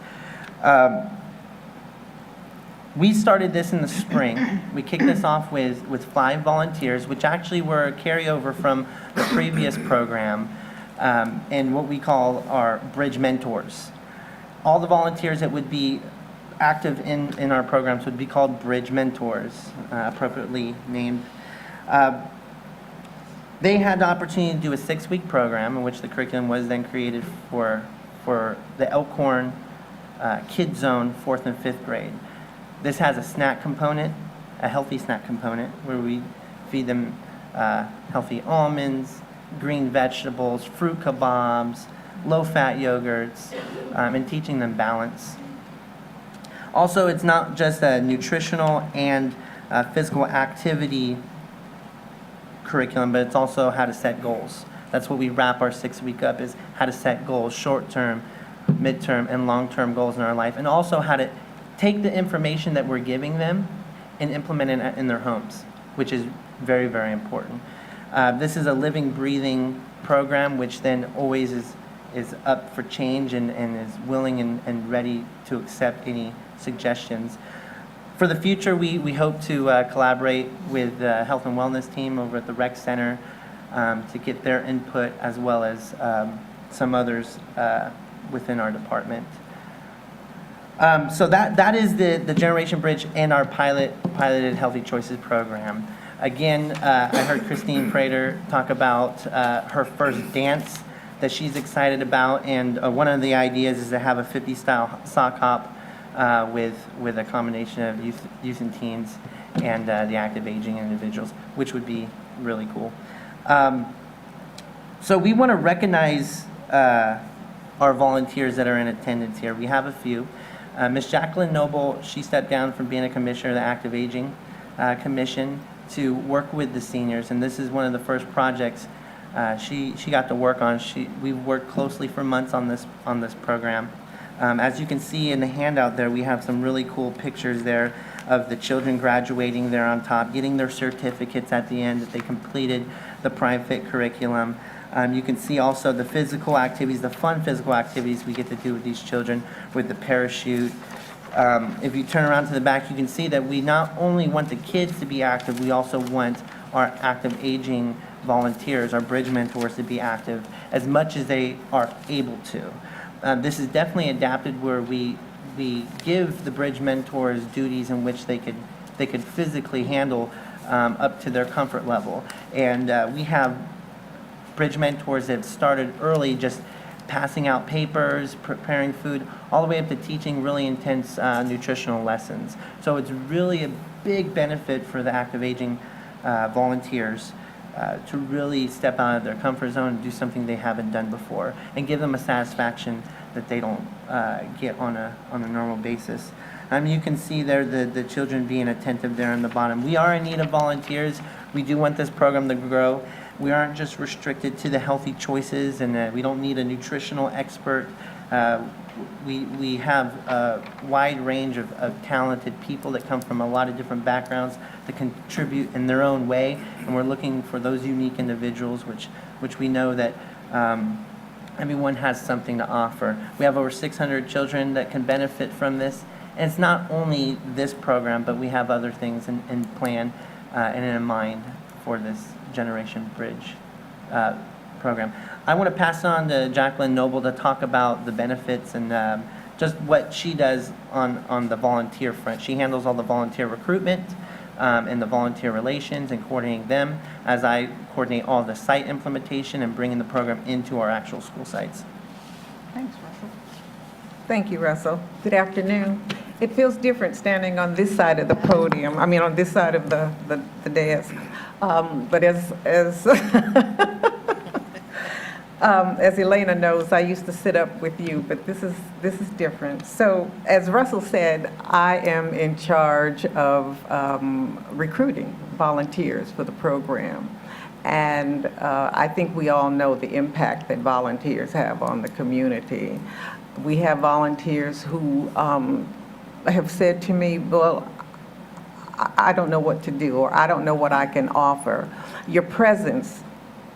S9: We started this in the spring. We kicked this off with 5 volunteers, which actually were a carryover from the previous program, and what we call our bridge mentors. All the volunteers that would be active in our programs would be called Bridge Mentors, appropriately named. They had the opportunity to do a 6-week program in which the curriculum was then created for the Elkhorn Kid Zone 4th and 5th grade. This has a snack component, a healthy snack component, where we feed them healthy almonds, green vegetables, fruit kebabs, low-fat yogurts, and teaching them balance. Also, it's not just a nutritional and physical activity curriculum, but it's also how to set goals. That's what we wrap our 6-week up, is how to set goals, short-term, mid-term, and long-term goals in our life, and also how to take the information that we're giving them and implement it in their homes, which is very, very important. This is a living, breathing program, which then always is up for change and is willing and ready to accept any suggestions. For the future, we hope to collaborate with the health and wellness team over at the rec center to get their input, as well as some others within our department. So that is the Generation Bridge and our piloted Healthy Choices program. Again, I heard Christine Prater talk about her first dance that she's excited about, and one of the ideas is to have a 50 style sock hop with a combination of youth and teens and the active aging individuals, which would be really cool. So we want to recognize our volunteers that are in attendance here. We have a few. Ms. Jacqueline Noble, she stepped down from being a commissioner of the Active Aging Commission to work with the seniors, and this is one of the first projects she got to work on. We've worked closely for months on this program. As you can see in the handout there, we have some really cool pictures there of the children graduating there on top, getting their certificates at the end that they completed the Prime Fit curriculum. You can see also the physical activities, the fun physical activities we get to do with these children with the parachute. If you turn around to the back, you can see that we not only want the kids to be active, we also want our active aging volunteers, our bridge mentors, to be active as much as they are able to. This is definitely adapted where we give the bridge mentors duties in which they could physically handle up to their comfort level. And we have bridge mentors that have started early, just passing out papers, preparing food, all the way up to teaching really intense nutritional lessons. So it's really a big benefit for the active aging volunteers to really step out of their comfort zone and do something they haven't done before, and give them a satisfaction that they don't get on a normal basis. You can see there the children being attentive there on the bottom. We are in need of volunteers. We do want this program to grow. We aren't just restricted to the healthy choices, and we don't need a nutritional expert. We have a wide range of talented people that come from a lot of different backgrounds to contribute in their own way, and we're looking for those unique individuals, which we know that everyone has something to offer. We have over 600 children that can benefit from this, and it's not only this program, but we have other things in plan and in mind for this Generation Bridge program. I want to pass on to Jacqueline Noble to talk about the benefits and just what she does on the volunteer front. She handles all the volunteer recruitment and the volunteer relations and coordinating them, as I coordinate all the site implementation and bringing the program into our actual school sites.
S10: Thanks, Russell. Thank you, Russell. Good afternoon. It feels different standing on this side of the podium, on this side of the dais. But as Elena knows, I used to sit up with you, but this is different. So, as Russell said, I am in charge of recruiting volunteers for the program. And I think we all know the impact that volunteers have on the community. We have volunteers who have said to me, well, I don't know what to do, or I don't know what I can offer. Your presence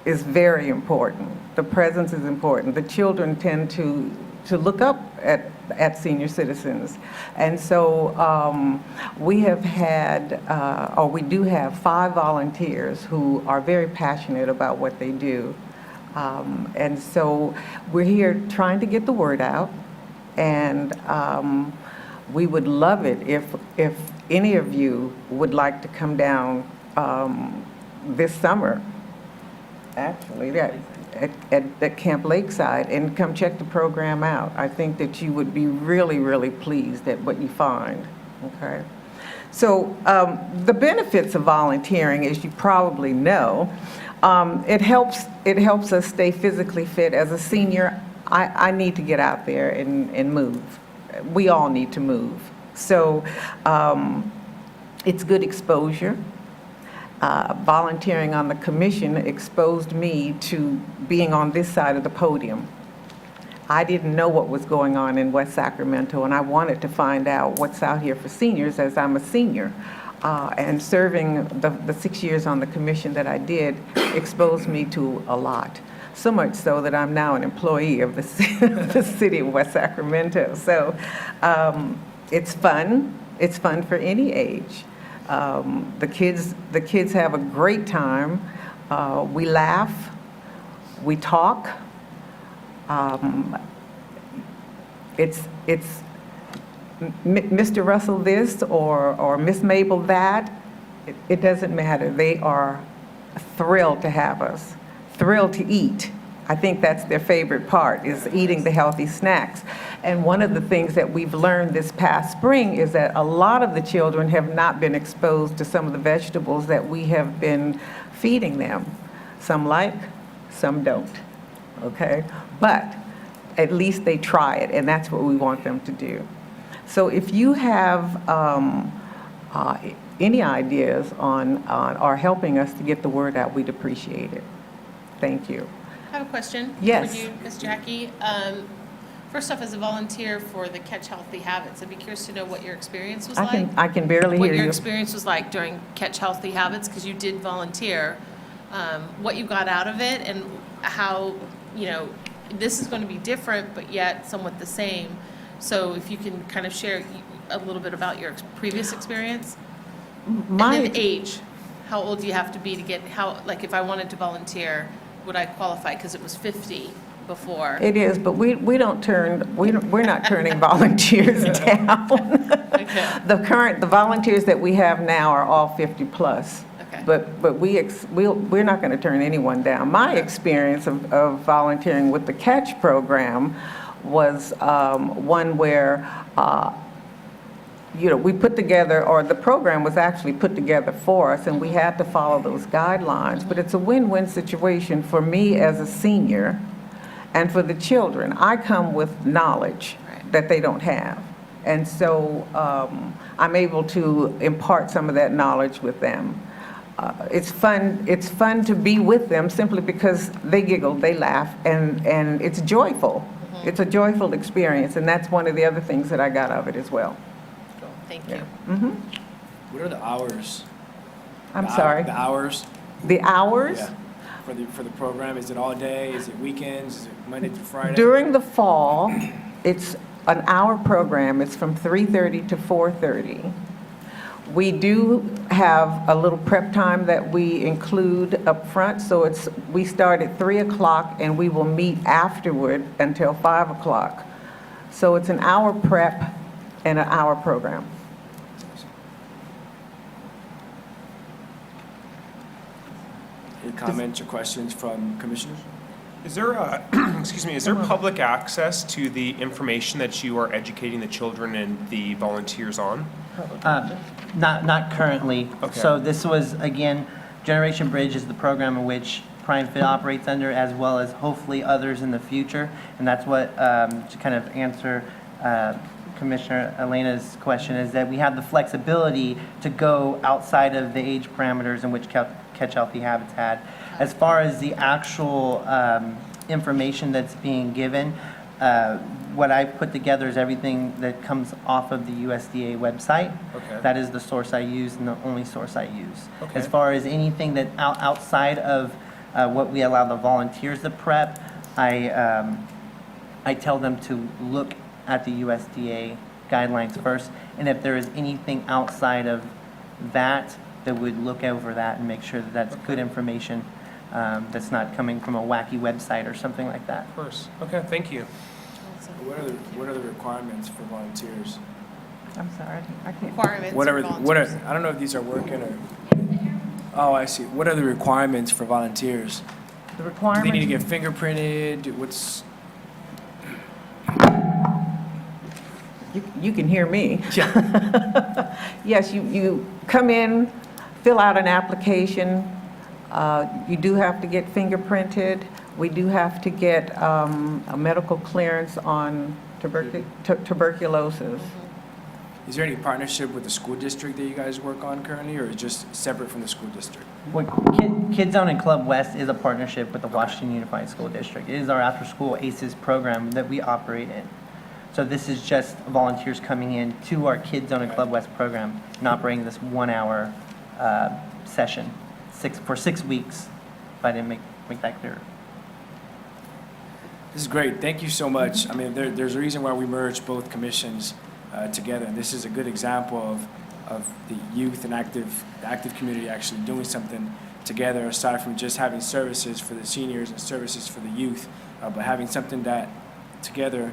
S10: is very important. The presence is important. The children tend to look up at senior citizens. And so we have had, or we do have 5 volunteers who are very passionate about what they do. And so we're here trying to get the word out. And we would love it if any of you would like to come down this summer, actually, at Camp Lakeside, and come check the program out. I think that you would be really, really pleased at what you find, okay? So the benefits of volunteering, as you probably know, it helps us stay physically fit. As a senior, I need to get out there and move. We all need to move. So it's good exposure. Volunteering on the commission exposed me to being on this side of the podium. I didn't know what was going on in West Sacramento, and I wanted to find out what's out here for seniors, as I'm a senior. And serving the 6 years on the commission that I did exposed me to a lot. So much so that I'm now an employee of the city of West Sacramento. So it's fun. It's fun for any age. The kids have a great time. We laugh. We talk. It's Mr. Russell this or Miss Mabel that. It doesn't matter. They are thrilled to have us, thrilled to eat. I think that's their favorite part, is eating the healthy snacks. And one of the things that we've learned this past spring is that a lot of the children have not been exposed to some of the vegetables that we have been feeding them. Some like, some don't, okay? But at least they try it, and that's what we want them to do. So if you have any ideas on or helping us to get the word out, we'd appreciate it. Thank you.
S2: I have a question.
S10: Yes.
S2: For you, Ms. Jackie. First off, as a volunteer for the Catch Healthy Habits, I'd be curious to know what your experience was like.
S10: I can barely
S2: What
S10: hear
S2: your
S10: you.
S2: experience was like during Catch Healthy Habits, because you did volunteer. What you got out of it, and how, this is going to be different, but yet somewhat the same. So if you can kind of share a little bit about your previous experience. And then age. How old do you have to be to get, if I wanted to volunteer, would I qualify? Because it was 50 before.
S10: It is, but we're not turning volunteers down.
S2: Okay.
S10: The volunteers that we have now are all 50 plus.
S2: Okay.
S10: But we're not going to turn anyone down. My experience of volunteering with the Catch program was one where we put together, or the program was actually put together for us, and we had to follow those guidelines. But it's a win-win situation for me as a senior and for the children. I come with knowledge that they don't have. And so I'm able to impart some of that knowledge with them. It's fun to be with them simply because they giggle, they laugh, and it's joyful. It's a joyful experience, and that's one of the other things that I got of it as well.
S2: Thank you.
S10: Mm-hmm.
S1: What are the hours?
S10: I'm sorry.
S1: The hours?
S10: The hours?
S1: Yeah. For the program, is it all day? Is it weekends? Is it Monday through Friday?
S10: During the fall, it's an hour program. It's from 3:30 to 4:30. We do have a little prep time that we include up front, so we start at 3 o'clock and we will meet afterward until 5 o'clock. So it's an hour prep and an hour program.
S1: Any comments or questions from commissioners?
S8: Is there, is there public access to the information that you are educating the children and the volunteers on?
S9: Not currently.
S8: Okay.
S9: So this was, again, Generation Bridge is the program in which Prime Fit operates under, as well as hopefully others in the future. And that's what, to kind of answer Commissioner Elena's question, is that we have the flexibility to go outside of the age parameters in which Catch Healthy Habits had. As far as the actual information that's being given, what I've put together is everything that comes off of the USDA website.
S8: Okay.
S9: That is the source I use and the only source I use.
S8: Okay.
S9: As far as anything that outside of what we allow the volunteers to prep, I tell them to look at the USDA guidelines first, and if there is anything outside of that, that would look over that and make sure that that's good information, that's not coming from a wacky website or something like that.
S8: Of course. Okay, thank you.
S1: What are the requirements for volunteers?
S10: I'm sorry, I can't.
S2: Requirements
S1: What
S2: for
S1: are,
S2: volunteers.
S1: I don't know if these are working or, oh, I see. What are the requirements for volunteers?
S10: The
S1: Do they need to
S10: requirements,
S1: get fingerprinted? What's,
S10: you can hear me.
S1: yeah,
S10: Yes, you come in, fill out an application. You do have to get fingerprinted. We do have to get a medical clearance on tuberculosis.
S1: is there any partnership with the school district that you guys work on currently, or is it just separate from the school district?
S9: Kids Zone and Club West is a partnership with the Washington Unified School District. It is our after-school ACES program that we operate in. So this is just volunteers coming in to our Kids Zone and Club West program and operating this 1-hour session for 6 weeks, if I didn't make that clear.
S1: This is great. Thank you so much. I mean, there's a reason why we merged both commissions together, and this is a good example of the youth and active community actually doing something together, aside from just having services for the seniors and services for the youth, but having something that together,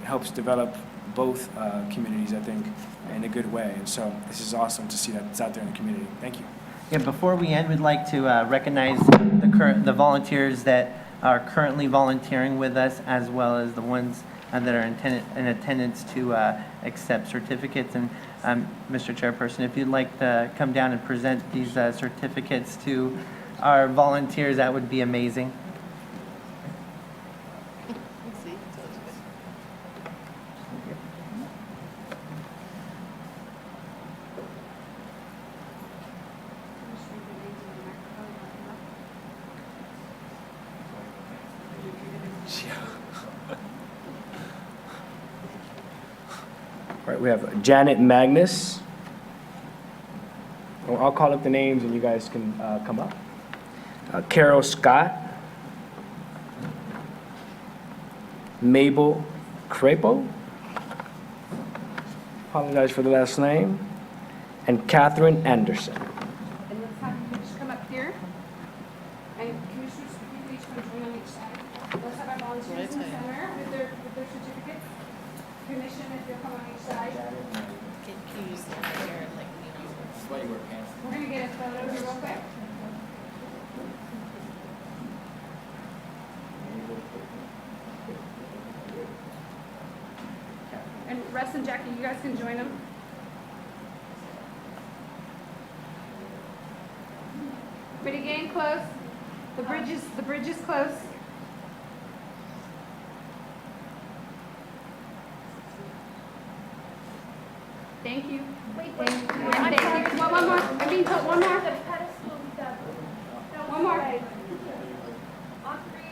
S1: helps develop both communities, I think, in a good way. And so this is awesome to see that it's out there in the community. Thank you.
S9: Yeah, before we end, we'd like to recognize the volunteers that are currently volunteering with us, as well as the ones that are in attendance to accept certificates. And Mr. Chairperson, if you'd like to come down and present these certificates to our volunteers, that would be amazing.
S1: All right, we have Janet Magnus. I'll call up the names and you guys can come up. Carol Scott. Mabel Crapo. Apologize for the last name. And Catherine Anderson.
S6: And let's have you just come up here. And commissioners, if you each want to join on each side. Let's have our volunteers in the center with their certificates. Commission, if you'll come on each side.
S2: Can you just here and like,
S6: We're going to get a photo here real quick. And Russ and Jackie, you guys can join them. Everybody getting close? The bridge is close. Thank you. Thank you. Thank you. One more. I'm being told one more. One more.
S7: On 3,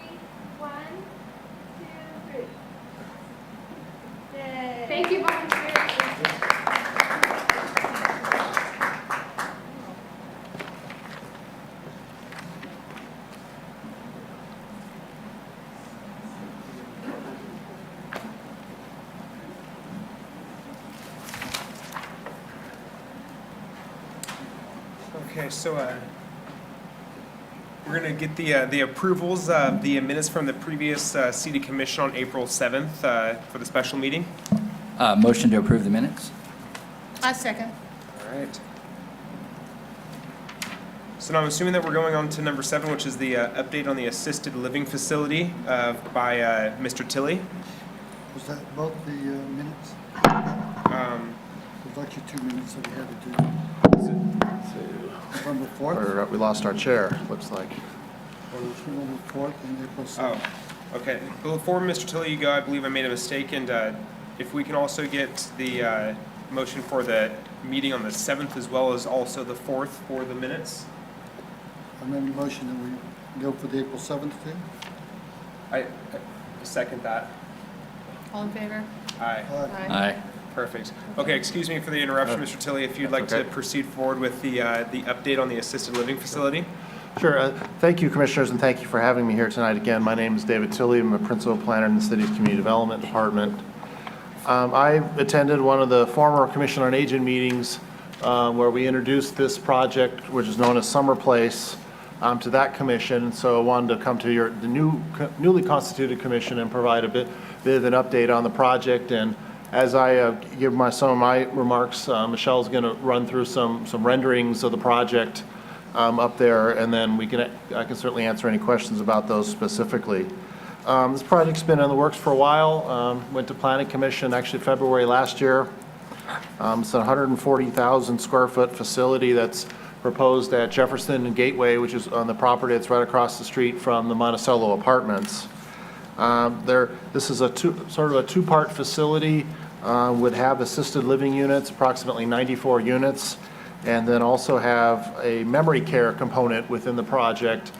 S7: 1, 2, 3. Yay.
S6: Thank you, volunteers.
S8: Okay, so we're going to get the approvals, the minutes from the previous City Commission on April 7th for the special meeting.
S11: Motion to approve the minutes?
S2: I second.
S8: All right. So now I'm assuming that we're going on to number 7, which is the update on the assisted living facility by Mr. Tilley.
S3: Was that both the minutes? There's actually 2 minutes that we had to do. November 4th?
S12: We lost our chair, looks like.
S3: Or it was November 4th and April 7th.
S8: Oh, okay. Before Mr. Tilley, you go, I believe I made a mistake, and if we can also get the motion for the meeting on the 7th as well as also the 4th for the minutes.
S3: I made a motion that we go for the April 7th thing.
S8: I second that.
S2: All in favor?
S8: Aye.
S11: Aye.
S8: Perfect. Okay, excuse me for the interruption, Mr. Tilley. If you'd like to proceed forward with the update on the assisted living facility.
S12: Sure. Thank you, Commissioners, and thank you for having me here tonight again. My name is David Tilley. I'm a Principal Planner in the City's Community Development Department. I attended one of the former Commission on Aging meetings where we introduced this project, which is known as Summer Place, to that commission. So I wanted to come to the newly constituted commission and provide a bit of an update on the project and As I give some of my remarks, Michelle's going to run through some renderings of the project up there, and then I can certainly answer any questions about those specifically. This project's been in the works for a while. Went to Planning Commission actually February last year. It's a 140,000 square foot facility that's proposed at Jefferson and Gateway, which is on the property that's right across the street from the Monticello Apartments. This is sort of a two-part facility. Would have assisted living units, approximately 94 units, and then also have a memory care component within the project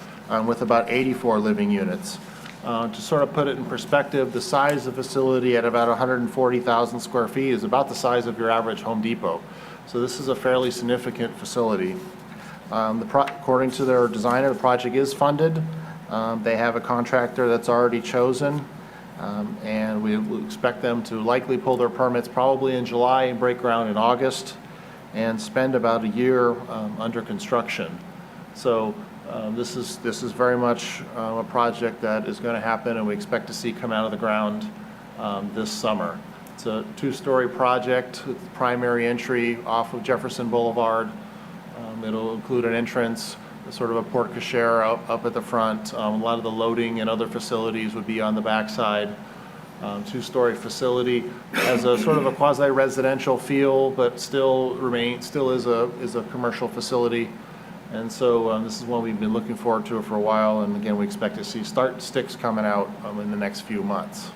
S12: with about 84 living units. To sort of put it in perspective, the size of the facility at about 140,000 square feet is about the size of your average Home Depot. So this is a fairly significant facility. According to their designer, the project is funded. They have a contractor that's already chosen. And we expect them to likely pull their permits probably in July and break ground in August and spend about a year under construction. So this is very much a project that is going to happen and we expect to see come out of the ground this summer. It's a two-story project with primary entry off of Jefferson Boulevard. It'll include an entrance, sort of a porte cochere up at the front. A lot of the loading and other facilities would be on the backside. Two-story facility has a sort of a quasi-residential feel, but still is a commercial facility. And so this is one we've been looking forward to for a while. And again, we expect to see sticks coming out in the next few months.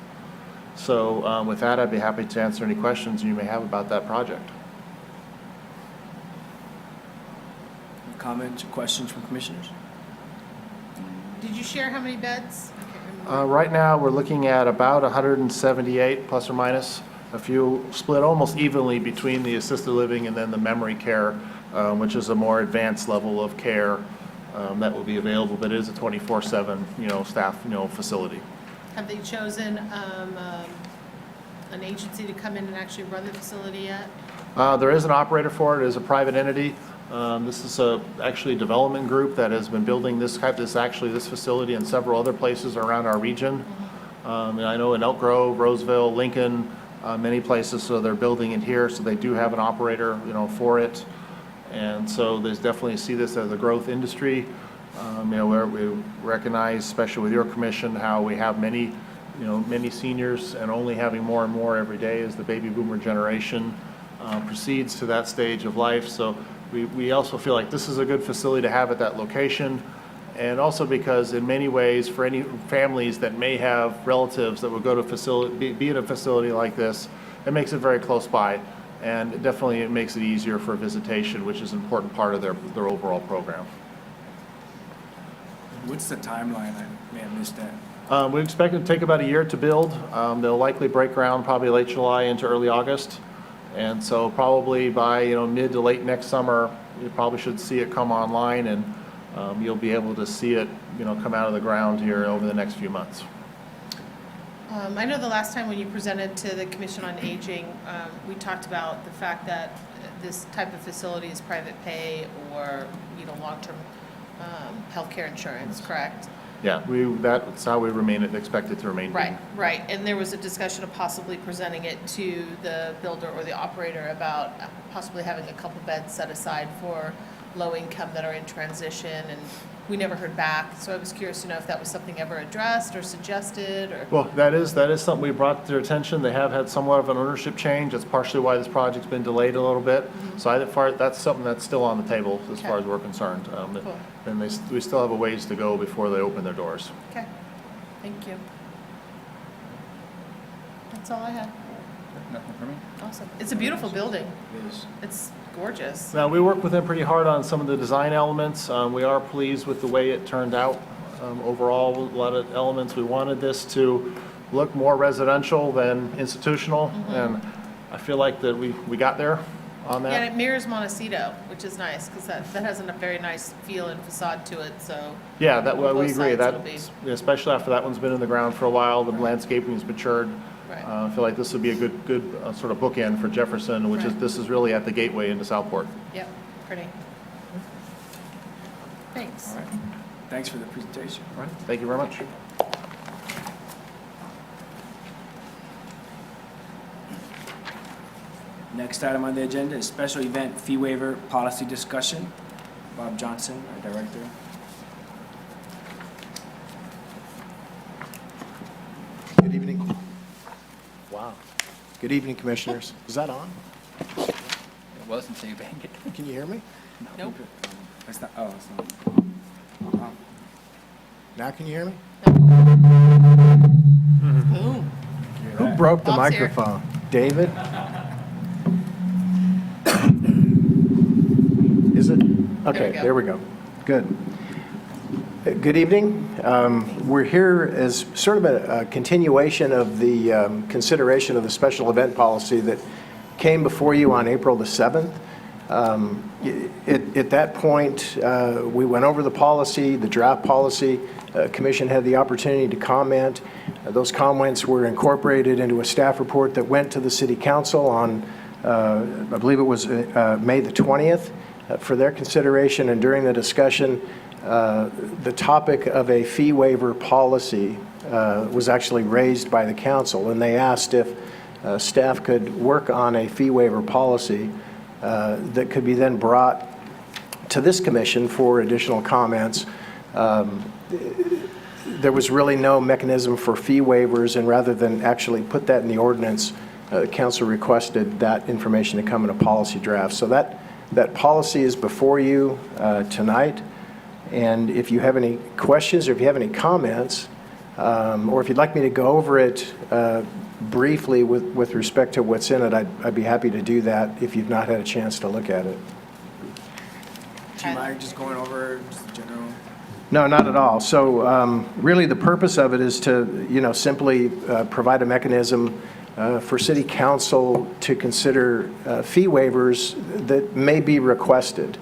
S12: So with that, I'd be happy to answer any questions you may have about that project.
S1: Comments or questions from commissioners?
S2: Did you share how many beds? I can't remember.
S12: Right now, we're looking at about 178 plus or minus, a few split almost evenly between the assisted living and then the memory care, which is a more advanced level of care that will be available, but it is a 24/7 staff facility.
S2: Have they chosen an agency to come in and actually run the facility yet?
S12: There is an operator for it. It is a private entity. This is actually a development group that has been building this facility and several other places around our region. And I know in Elk Grove, Roseville, Lincoln, many places, so they're building it here, so they do have an operator, for it. And so they definitely see this as a growth industry. Where we recognize, especially with your commission, how we have many seniors and only having more and more every day as the baby boomer generation proceeds to that stage of life. So we also feel like this is a good facility to have at that location, and also because in many ways for any families that may have relatives that would go to be in a facility like this, it makes it very close by, and it makes it easier for visitation, which is an important part of their overall program.
S1: What's the timeline? I may have missed that.
S12: We expect it to take about a year to build. They'll likely break ground probably late July into early August. And so probably by mid to late next summer, you probably should see it come online, and you'll be able to see it come out of the ground here over the next few months.
S2: I know the last time when you presented to the Commission on Aging, we talked about the fact that this type of facility is private pay or long-term healthcare insurance, correct?
S12: Yeah, that's how we expect it to remain.
S2: Right. And there was a discussion of possibly presenting it to the builder or the operator about possibly having a couple beds set aside for low income that are in transition, and we never heard back. So I was curious to know if that was something ever addressed or suggested, or.
S12: Well, that is something we brought to their attention. They have had somewhat of an ownership change. That's partially why this project's been delayed a little bit. Mm-hmm. So that's something that's still on the table as far as we're concerned.
S2: Cool.
S12: And we still have a ways to go before they open their doors.
S2: Okay, thank you. That's all I had.
S11: Nothing for me.
S2: Awesome. It's a beautiful building.
S1: It is.
S2: It's gorgeous.
S12: Now, we worked with them pretty hard on some of the design elements. We are pleased with the way it turned out. Overall, a lot of elements. We wanted this to look more residential than institutional, and I feel like that we got there on that.
S2: Yeah, and it mirrors Montecito, which is nice, because that has a very nice feel and facade to it, so.
S12: Yeah, we
S2: both
S12: agree.
S2: sides it'll be.
S12: Especially after that one's been in the ground for a while, the landscaping's matured.
S2: Right.
S12: I feel like this would be a good sort of bookend for Jefferson, which
S2: Right.
S12: this is really at the gateway into Southport.
S2: Yep, pretty. Thanks.
S1: All right. Thanks for the presentation.
S12: All right, thank you very much.
S1: Next item on the agenda is special event fee waiver policy discussion. Bob Johnson, our director.
S13: Good evening. Wow. Good evening, Commissioners. Is that on?
S11: It wasn't, so you banged it.
S13: Can you hear me?
S1: Nope. It's not, oh, it's not.
S13: Now can you hear me?
S2: Boom.
S13: Who broke the
S2: Bob's here.
S13: microphone? David? Is it? Okay,
S2: go.
S13: there we go. Good. Good evening. We're here as sort of a continuation of the consideration of the special event policy that came before you on April the 7th. At that point, we went over the policy, the draft policy. Commission had the opportunity to comment. Those comments were incorporated into a staff report that went to the City Council on, I believe it was May the 20th, for their consideration. And during the discussion, the topic of a fee waiver policy was actually raised by the council, and they asked if staff could work on a fee waiver policy that could be then brought to this commission for additional comments. There was really no mechanism for fee waivers, and rather than actually put that in the ordinance, the council requested that information to come in a policy draft. So that policy is before you tonight. And if you have any questions or if you have any comments, or if you'd like me to go over it briefly with respect to what's in it, I'd be happy to do that if you've not had a chance to look at it.
S1: Do you mind just going over just the general?
S13: No, not at all. So really the purpose of it is to, simply provide a mechanism for City Council to consider fee waivers that may be requested.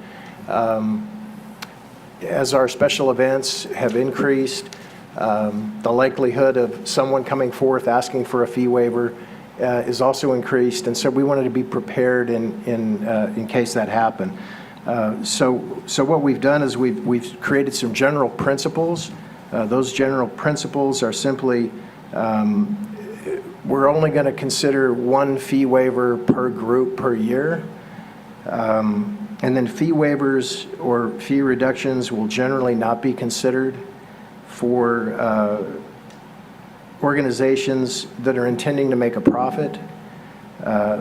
S13: As our special events have increased, the likelihood of someone coming forth asking for a fee waiver is also increased, and so we wanted to be prepared in case that happened. So what we've done is we've created some general principles. Those general principles are simply we're only going to consider one fee waiver per group per year. And then fee waivers or fee reductions will generally not be considered for organizations that are intending to make a profit,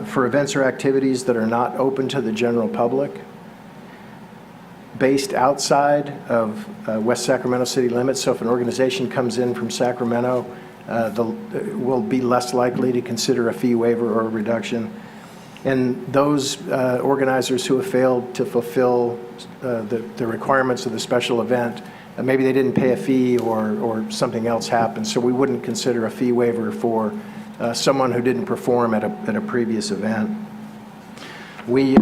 S13: for events or activities that are not open to the general public, based outside of West Sacramento city limits. So if an organization comes in from Sacramento, will be less likely to consider a fee waiver or a reduction. And those organizers who have failed to fulfill the requirements of the special event, maybe they didn't pay a fee or something else happened, so we wouldn't consider a fee waiver for someone who didn't perform at a previous event. We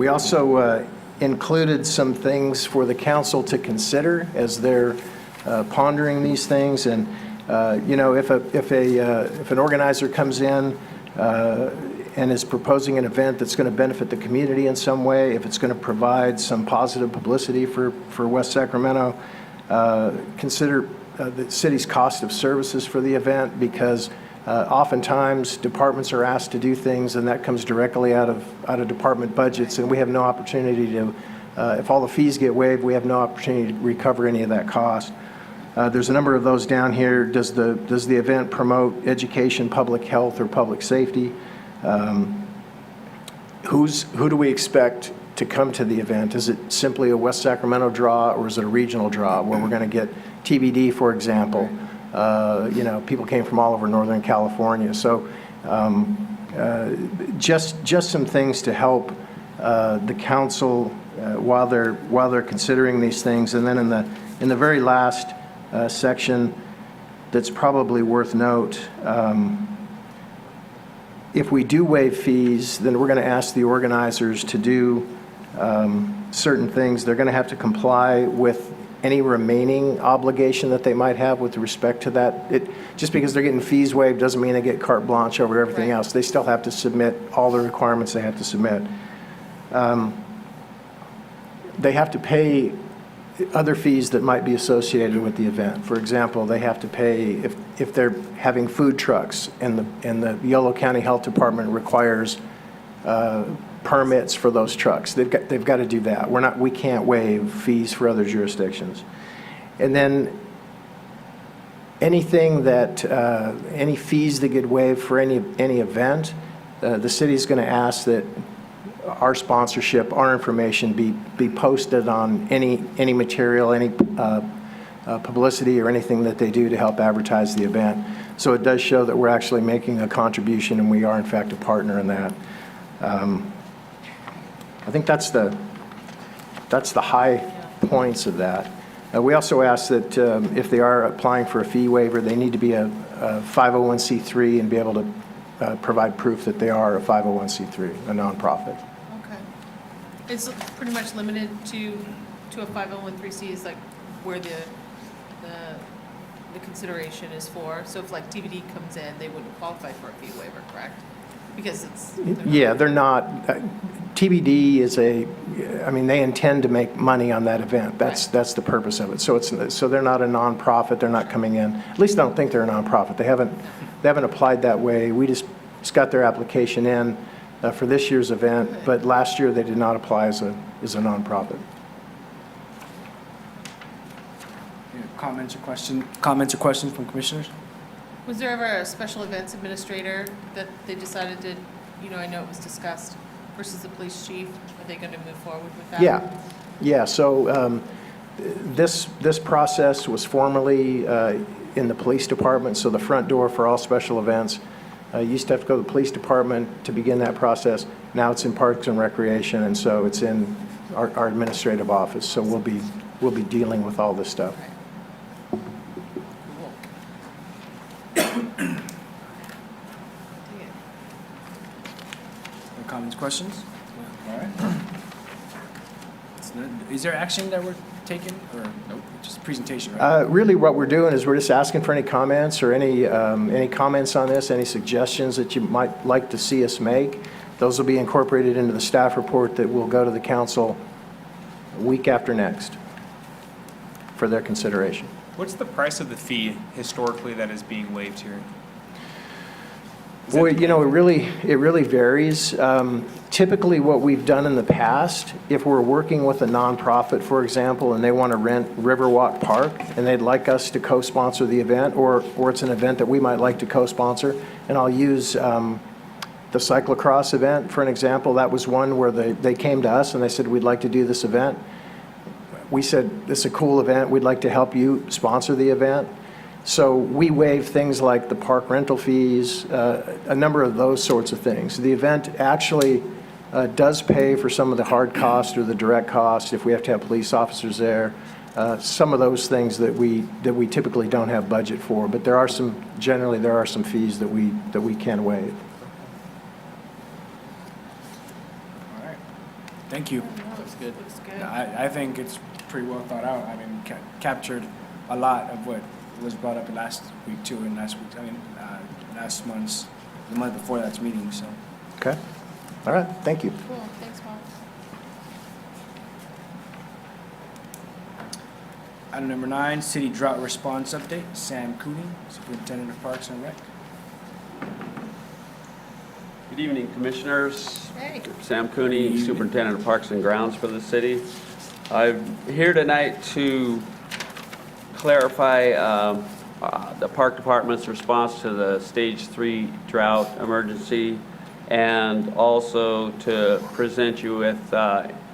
S13: also included some things for the council to consider as they're pondering these things. And if an organizer comes in and is proposing an event that's going to benefit the community in some way, if it's going to provide some positive publicity for West Sacramento, consider the city's cost of services for the event, because oftentimes departments are asked to do things and that comes directly out of department budgets, and we have no opportunity to, if all the fees get waived, we have no opportunity to recover any of that cost. There's a number of those down here. Does the event promote education, public health, or public safety? Who do we expect to come to the event? Is it simply a West Sacramento draw, or is it a regional draw where we're going to get TBD, for example? People came from all over Northern California. So just some things to help the council while they're considering these things. And then in the very last section that's probably worth note, if we do waive fees, then we're going to ask the organizers to do certain things. They're going to have to comply with any remaining obligation that they might have with respect to that. Just because they're getting fees waived doesn't mean they get carte blanche over everything else. They still have to submit all the requirements they have to submit. They have to pay other fees that might be associated with the event. For example, they have to pay, if they're having food trucks and the Yolo County Health Department requires permits for those trucks, they've got to do that. We can't waive fees for other jurisdictions. And then anything that, any fees that get waived for any event, the city's going to ask that our sponsorship, our information be posted on any material, any publicity or anything that they do to help advertise the event. So it does show that we're actually making a contribution, and we are in fact a partner in that. I think that's the high points of that. We also ask that if they are applying for a fee waiver, they need to be a 501c3 and be able to provide proof that they are a 501c3, a nonprofit.
S2: Okay. It's pretty much limited to a 501c3 is like where the consideration is for. So if like TBD comes in, they wouldn't qualify for a fee waiver, correct? Because it's...
S13: Yeah, they're not. TBD is I mean, they intend to make money on that event. That's the purpose of it. So they're not a nonprofit. They're not coming in. At least I don't think they're a nonprofit. They haven't applied that way. We just got their application in for this year's event, but last year they did not apply as a nonprofit.
S1: Comments or questions from commissioners?
S2: Was there ever a special events administrator that they decided to, I know it was discussed, versus the police chief? Are they going to move forward with that?
S13: Yeah. So this process was formerly in the police department, so the front door for all special events. You used to have to go to the police department to begin that process. Now it's in Parks and Recreation, and so it's in our administrative office. So we'll be dealing with all this stuff.
S1: Comments, questions? All right. Is there action that we're taking, or nope, just a presentation, right?
S13: Really what we're doing is we're just asking for any comments or any comments on this, any suggestions that you might like to see us make. Those will be incorporated into the staff report that will go to the council week after next for their consideration.
S8: What's the price of the fee historically that is being waived here?
S13: Well, it really varies. Typically, what we've done in the past, if we're working with a nonprofit, for example, and they want to rent Riverwalk Park, and they'd like us to co-sponsor the event, or it's an event that we might like to co-sponsor, and I'll use the cyclocross event, for an example. That was one where they came to us and they said, we'd like to do this event. We said, this is a cool event. We'd like to help you sponsor the event. So we waive things like the park rental fees, a number of those sorts of things. The event actually does pay for some of the hard costs or the direct costs if we have to have police officers there. Some of those things that we typically don't have budget for, but there are some fees that we can waive.
S1: All right. Thank you.
S2: Looks good. Looks good.
S1: I think it's pretty well thought out. I mean, captured a lot of what was brought up last week too, and last month's, the month before that's meeting, so.
S13: Okay. All right. Thank you.
S2: Cool. Thanks, Paul.
S1: Item number 9, City Drought Response Update. Sam Cooney, Superintendent of Parks and Rec.
S14: Good evening, Commissioners.
S2: Hey.
S14: Sam Cooney, Superintendent of Parks and Grounds for the city. I'm here tonight to clarify the Park Department's response to the Stage 3 drought emergency, and also to present you with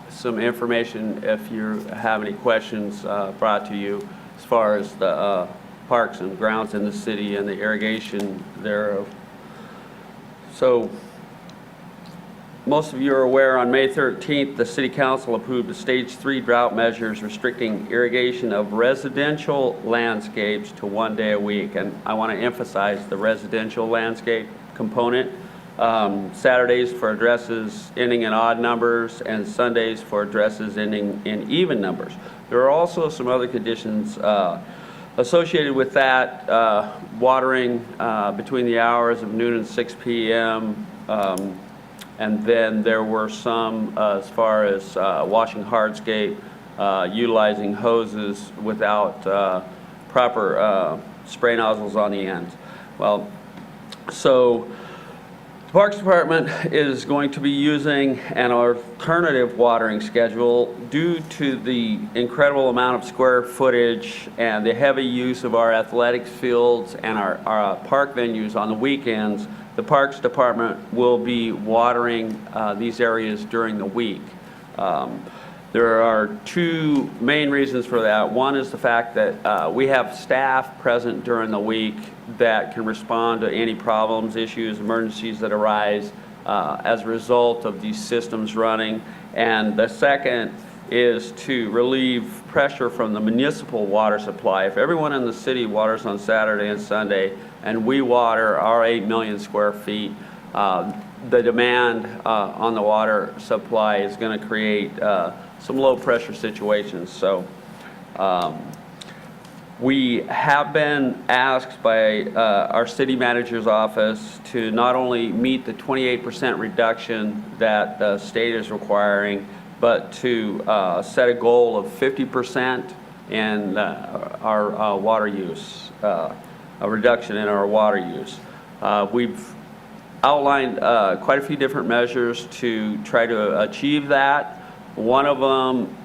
S14: some information if you have any questions brought to you as far as the parks and grounds in the city and the irrigation thereof. So, most of you are aware, on May 13th, the City Council approved a Stage 3 drought measures restricting irrigation of residential landscapes to 1 day a week. And I want to emphasize the residential landscape component. Saturdays for addresses ending in odd numbers, and Sundays for addresses ending in even numbers. There are also some other conditions associated with that, watering between the hours of noon and 6 p.m., and then there were some as far as washing hardscape utilizing hoses without proper spray nozzles on the ends. Well, so the Parks Department is going to be using an alternative watering schedule due to the incredible amount of square footage and the heavy use of our athletics fields and our park venues on the weekends. The Parks Department will be watering these areas during the week. There are two main reasons for that. One is the fact that we have staff present during the week that can respond to any problems, issues, emergencies that arise as a result of these systems running. And the second is to relieve pressure from the municipal water supply. If everyone in the city waters on Saturday and Sunday, and we water our 8 million square feet, the demand on the water supply is going to create some low pressure situations. So we have been asked by our city manager's office to not only meet the 28% reduction that the state is requiring, but to set a goal of 50% in our water use, a reduction in our water use. We've outlined quite a few different measures to try to achieve that. One of them,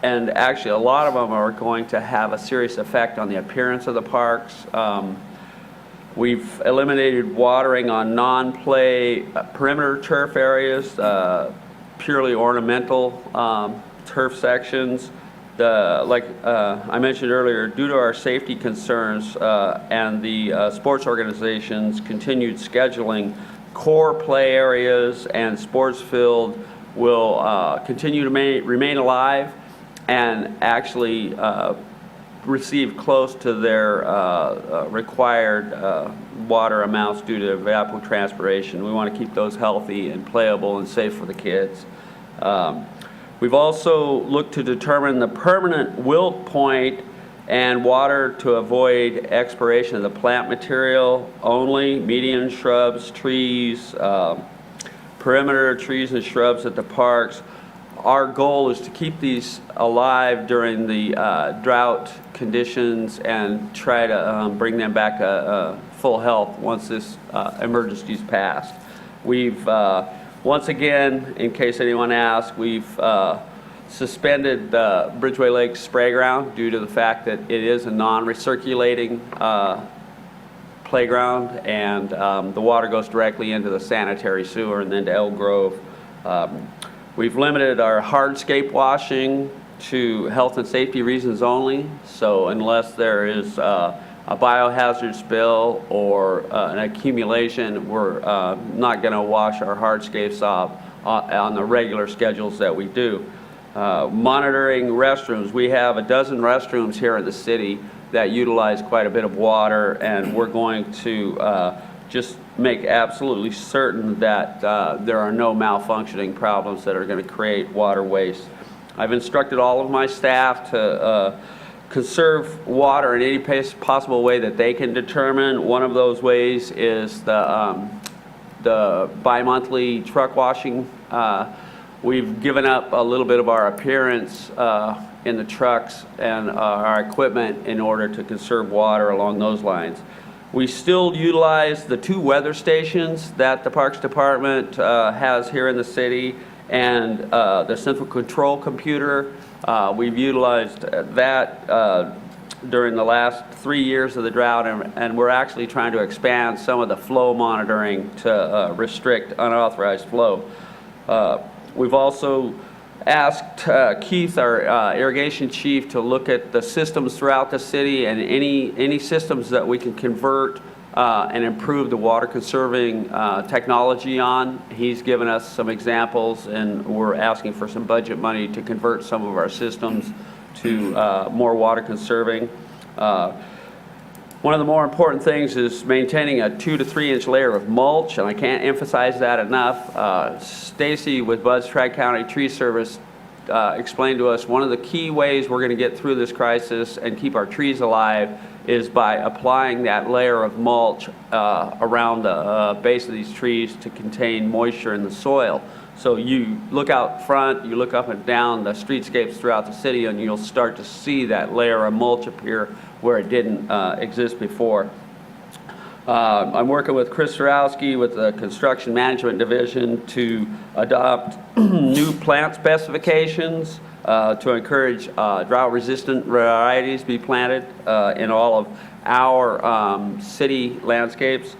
S14: and actually a lot of them, are going to have a serious effect on the appearance of the parks. We've eliminated watering on non-play perimeter turf areas, purely ornamental turf sections. Like I mentioned earlier, due to our safety concerns and the sports organization's continued scheduling, core play areas and sports field will continue to remain alive and actually receive close to their required water amounts due to evapotranspiration. We want to keep those healthy and playable and safe for the kids. We've also looked to determine the permanent wilt point and water to avoid expiration of the plant material only, median shrubs, trees, perimeter trees and shrubs at the parks. Our goal is to keep these alive during the drought conditions and try to bring them back full health once this emergency is passed. We've, once again, in case anyone asks, we've suspended the Bridgeway Lake spray ground due to the fact that it is a non-recirculating playground, and the water goes directly into the sanitary sewer and then to Elk Grove. We've limited our hardscape washing to health and safety reasons only. So unless there is a biohazard spill or an accumulation, we're not going to wash our hardscapes off on the regular schedules that we do. Monitoring restrooms. We have a dozen restrooms here in the city that utilize quite a bit of water, and we're going to just make absolutely certain that there are no malfunctioning problems that are going to create water waste. I've instructed all of my staff to conserve water in any possible way that they can determine. One of those ways is the bi-monthly truck washing. We've given up a little bit of our appearance in the trucks and our equipment in order to conserve water along those lines. We still utilize the 2 weather stations that the Parks Department has here in the city and the central control computer. We've utilized that during the last 3 years of the drought, and we're actually trying to expand some of the flow monitoring to restrict unauthorized flow. We've also asked Keith, our irrigation chief, to look at the systems throughout the city and any systems that we can convert and improve the water conserving technology on. He's given us some examples, and we're asking for some budget money to convert some of our systems to more water conserving. One of the more important things is maintaining a 2 to 3 inch layer of mulch, and I can't emphasize that enough. Stacy with Buds Tri-County Tree Service explained to us one of the key ways we're going to get through this crisis and keep our trees alive is by applying that layer of mulch around the base of these trees to contain moisture in the soil. So you look out front, you look up and down the streetscapes throughout the city, and you'll start to see that layer of mulch appear where it didn't exist before. I'm working with Chris Sarowski with the Construction Management Division to adopt new plant specifications to encourage drought-resistant varieties be planted in all of our city landscapes.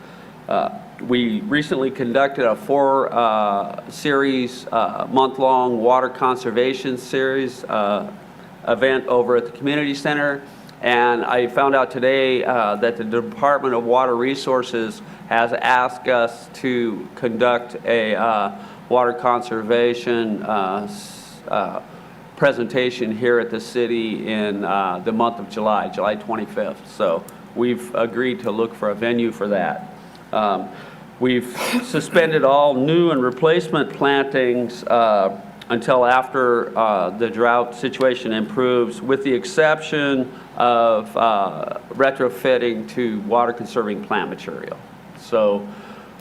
S14: We recently conducted a four-series, month-long water conservation series event over at the community center. And I found out today that the Department of Water Resources has asked us to conduct a water conservation presentation here at the city in the month of July 25th. So we've agreed to look for a venue for that. We've suspended all new and replacement plantings until after the drought situation improves, with the exception of retrofitting to water-conserving plant material. So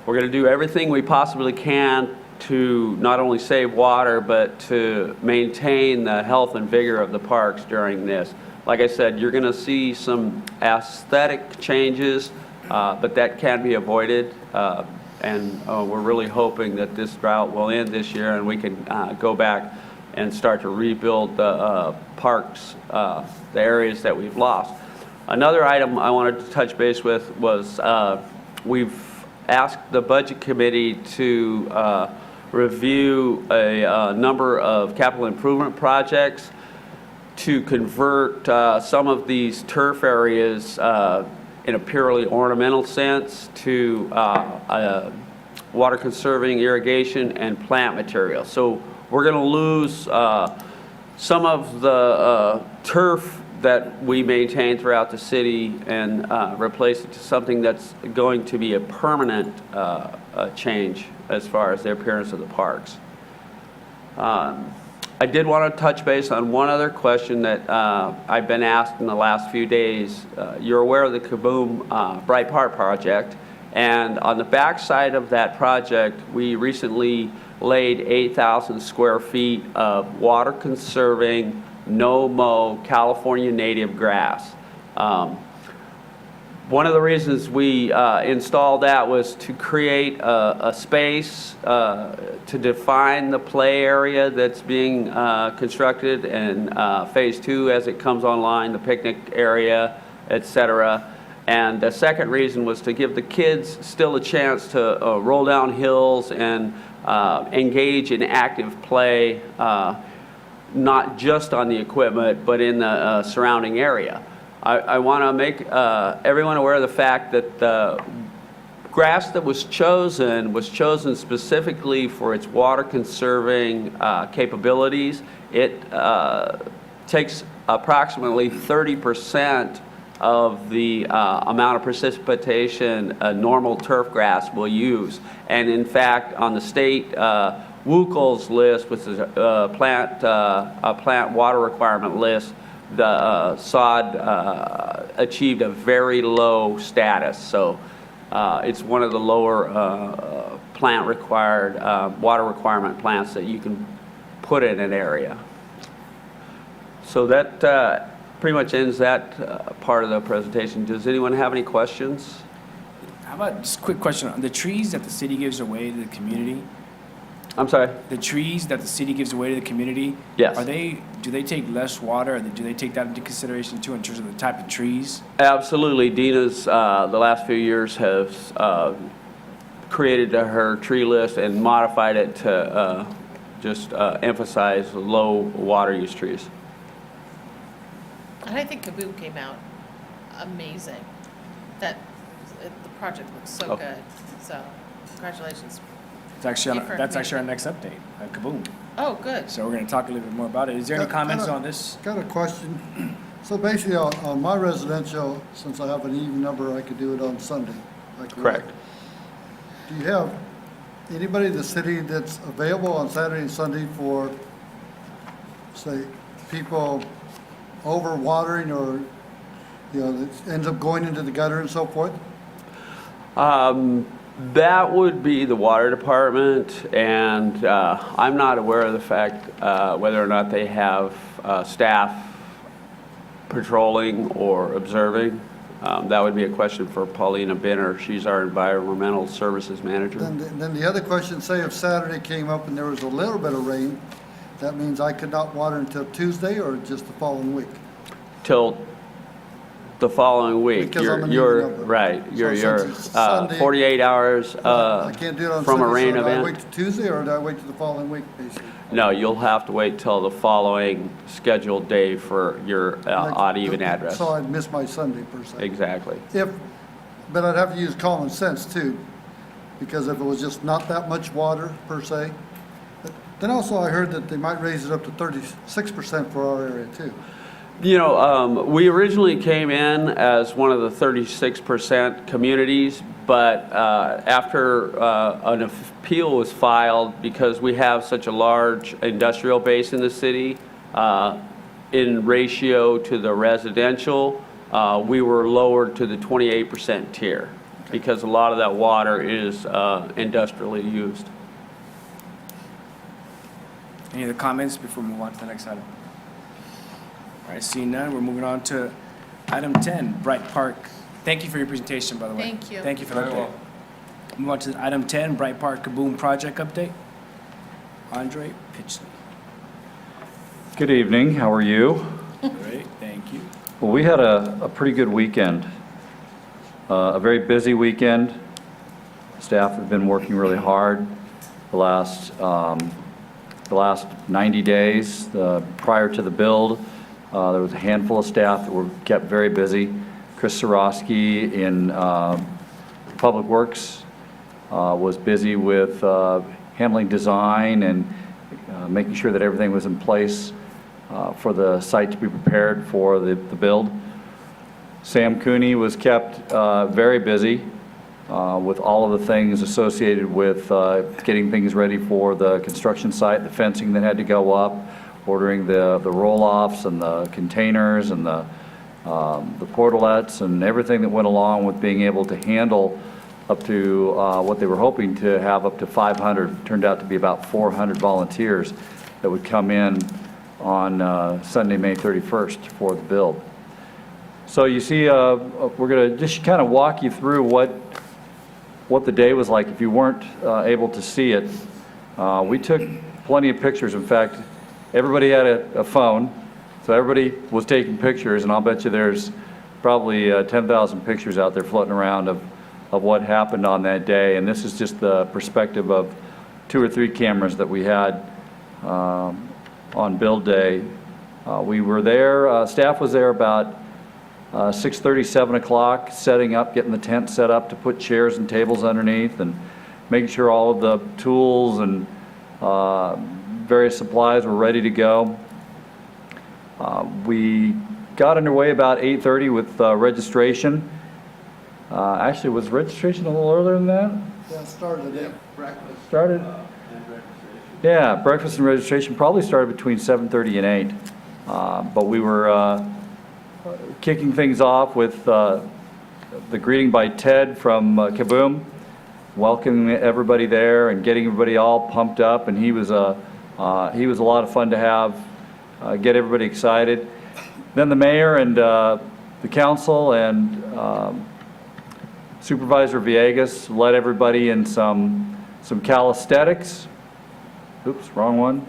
S14: we're going to do everything we possibly can to not only save water, but to maintain the health and vigor of the parks during this. Like I said, you're going to see some aesthetic changes, but that can be avoided. And we're really hoping that this drought will end this year and we can go back and start to rebuild the parks, the areas that we've lost. Another item I wanted to touch base with was we've asked the Budget Committee to review a number of capital improvement projects to convert some of these turf areas in a purely ornamental sense to water conserving irrigation and plant material. So we're going to lose some of the turf that we maintain throughout the city and replace it to something that's going to be a permanent change as far as the appearance of the parks. I did want to touch base on one other question that I've been asked in the last few days. You're aware of the Kaboom Bright Park project, and on the back side of that project, we recently laid 8,000 square feet of water-conserving, no-mow California native grass. One of the reasons we installed that was to create a space to define the play area that's being constructed in phase 2 as it comes online, the picnic area, etc. And the second reason was to give the kids still a chance to roll down hills and engage in active play, not just on the equipment, but in the surrounding area. I want to make everyone aware of the fact that the grass that was chosen specifically for its water conserving capabilities. It takes approximately 30% of the amount of precipitation a normal turf grass will use. And in fact, on the state WUCL's list, which is a plant water requirement list, the sod achieved a very low status. So it's one of the lower plant required, water requirement plants that you can put in an area. So that pretty much ends that part of the presentation. Does anyone have any questions?
S1: How about just a quick question on the trees that the city gives away to the community?
S14: I'm sorry?
S1: The trees that the city gives away to the community?
S14: Yes.
S1: Do they take less water, or do they take that into consideration too in terms of the type of trees?
S14: Absolutely. Dina's the last few years has created her tree list and modified it to just emphasize low water use trees.
S2: And I think Kaboom came out amazing. The project looks so good. So congratulations.
S1: That's actually our next update, Kaboom.
S2: Oh, good.
S1: So we're going to talk a little bit more about it. Is there any comments on this?
S3: Got a question. So basically, on my residential, since I have an even number, I could do it on Sunday.
S14: Correct.
S3: Do you have anybody in the city that's available on Saturday and Sunday for, say, people over-watering or, that ends up going into the gutter and so forth?
S14: That would be the water department, and I'm not aware of the fact whether or not they have staff patrolling or observing. That would be a question for Paulina Benner. She's our environmental services manager.
S3: Then the other question, say if Saturday came up and there was a little bit of rain, that means I could not water until Tuesday or just the following week?
S14: Till the following week.
S3: Because I'm an
S14: You're
S3: even number.
S14: right.
S3: So
S14: You're
S3: since it's Sunday,
S14: 48 hours
S3: I can't do it on
S14: from a
S3: Sunday,
S14: rain
S3: so do I
S14: event.
S3: wait till Tuesday or do I wait till the following week, basically?
S14: No, you'll have to wait till the following scheduled day for your odd even address.
S3: So I'd miss my Sunday per se.
S14: Exactly.
S3: But I'd have to use common sense too, because if it was just not that much water per se. But then also I heard that they might raise it up to 36% for our area too.
S14: You know, we originally came in as one of the 36% communities, but after an appeal was filed, because we have such a large industrial base in the city, in ratio to the residential, we were lowered to the 28% tier, because a lot of that water is industrially used.
S1: Any other comments before we move on to the next item? All right, seeing none, we're moving on to item 10, Bright Park. Thank you for your presentation, by the way.
S2: Thank you.
S1: Thank you for the update. Move on to item 10, Bright Park Kaboom Project Update. Andre Pitchley.
S15: Good evening, how are you?
S1: Great, thank you.
S15: Well, we had a pretty good weekend, a very busy weekend. Staff have been working really hard the last 90 days. Prior to the build, there was a handful of staff that were kept very busy. Chris Sorosky in Public Works was busy with handling design and making sure that everything was in place for the site to be prepared for the build. Sam Cooney was kept very busy with all of the things associated with getting things ready for the construction site, the fencing that had to go up, ordering the roll-offs and the containers and the portalets and everything that went along with being able to handle up to what they were hoping to have up to 500. Turned out to be about 400 volunteers that would come in on Sunday, May 31st for the build. So you see, we're going to just kind of walk you through what the day was like if you weren't able to see it. We took plenty of pictures. In fact, everybody had a phone, so everybody was taking pictures, and I'll bet you there's probably 10,000 pictures out there floating around of what happened on that day. And this is just the perspective of 2 or 3 cameras that we had on build day. We were there, staff was there about 6:30, 7 o'clock, setting up, getting the tent set up to put chairs and tables underneath and making sure all of the tools and various supplies were ready to go. We got underway about 8:30 with registration. Actually, was registration a little earlier than that?
S3: Yeah, started at breakfast.
S15: Started? Yeah, breakfast and registration probably started between 7:30 and 8. But we were kicking things off with the greeting by Ted from Kaboom, welcoming everybody there and getting everybody all pumped up. And he was a lot of fun to have, get everybody excited. Then the mayor and the council and Supervisor Villegas led everybody in some calisthenics. Oops, wrong one.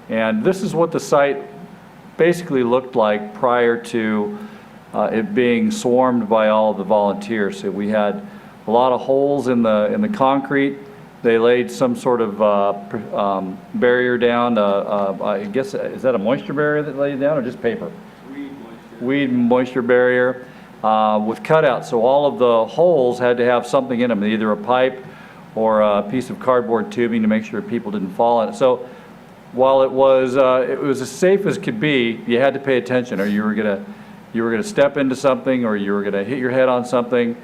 S15: And this is what the site basically looked like prior to it being swarmed by all of the volunteers. So we had a lot of holes in the concrete. They laid some sort of barrier down. I guess, is that a moisture barrier that laid down or just paper? Weed moisture barrier with cutouts. So all of the holes had to have something in them, either a pipe or a piece of cardboard tubing to make sure people didn't fall in it. So while it was as safe as could be, you had to pay attention, or you were gonna step into something, or you were gonna hit your head on something.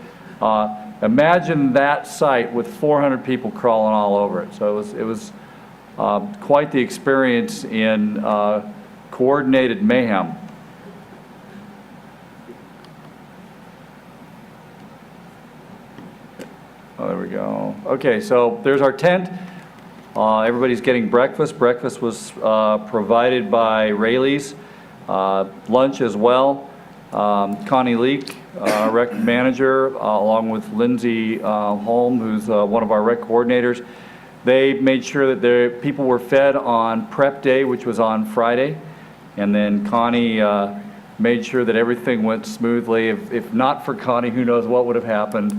S15: Imagine that site with 400 people crawling all over it. So it was quite the experience in coordinated mayhem. Okay, so there's our tent. Everybody's getting breakfast. Breakfast was provided by Rayleigh's. Lunch as well. Connie Leak, our rec manager, along with Lindsay Holm, who's one of our rec coordinators. They made sure that their people were fed on prep day, which was on Friday. And then Connie made sure that everything went smoothly. If not for Connie, who knows what would have happened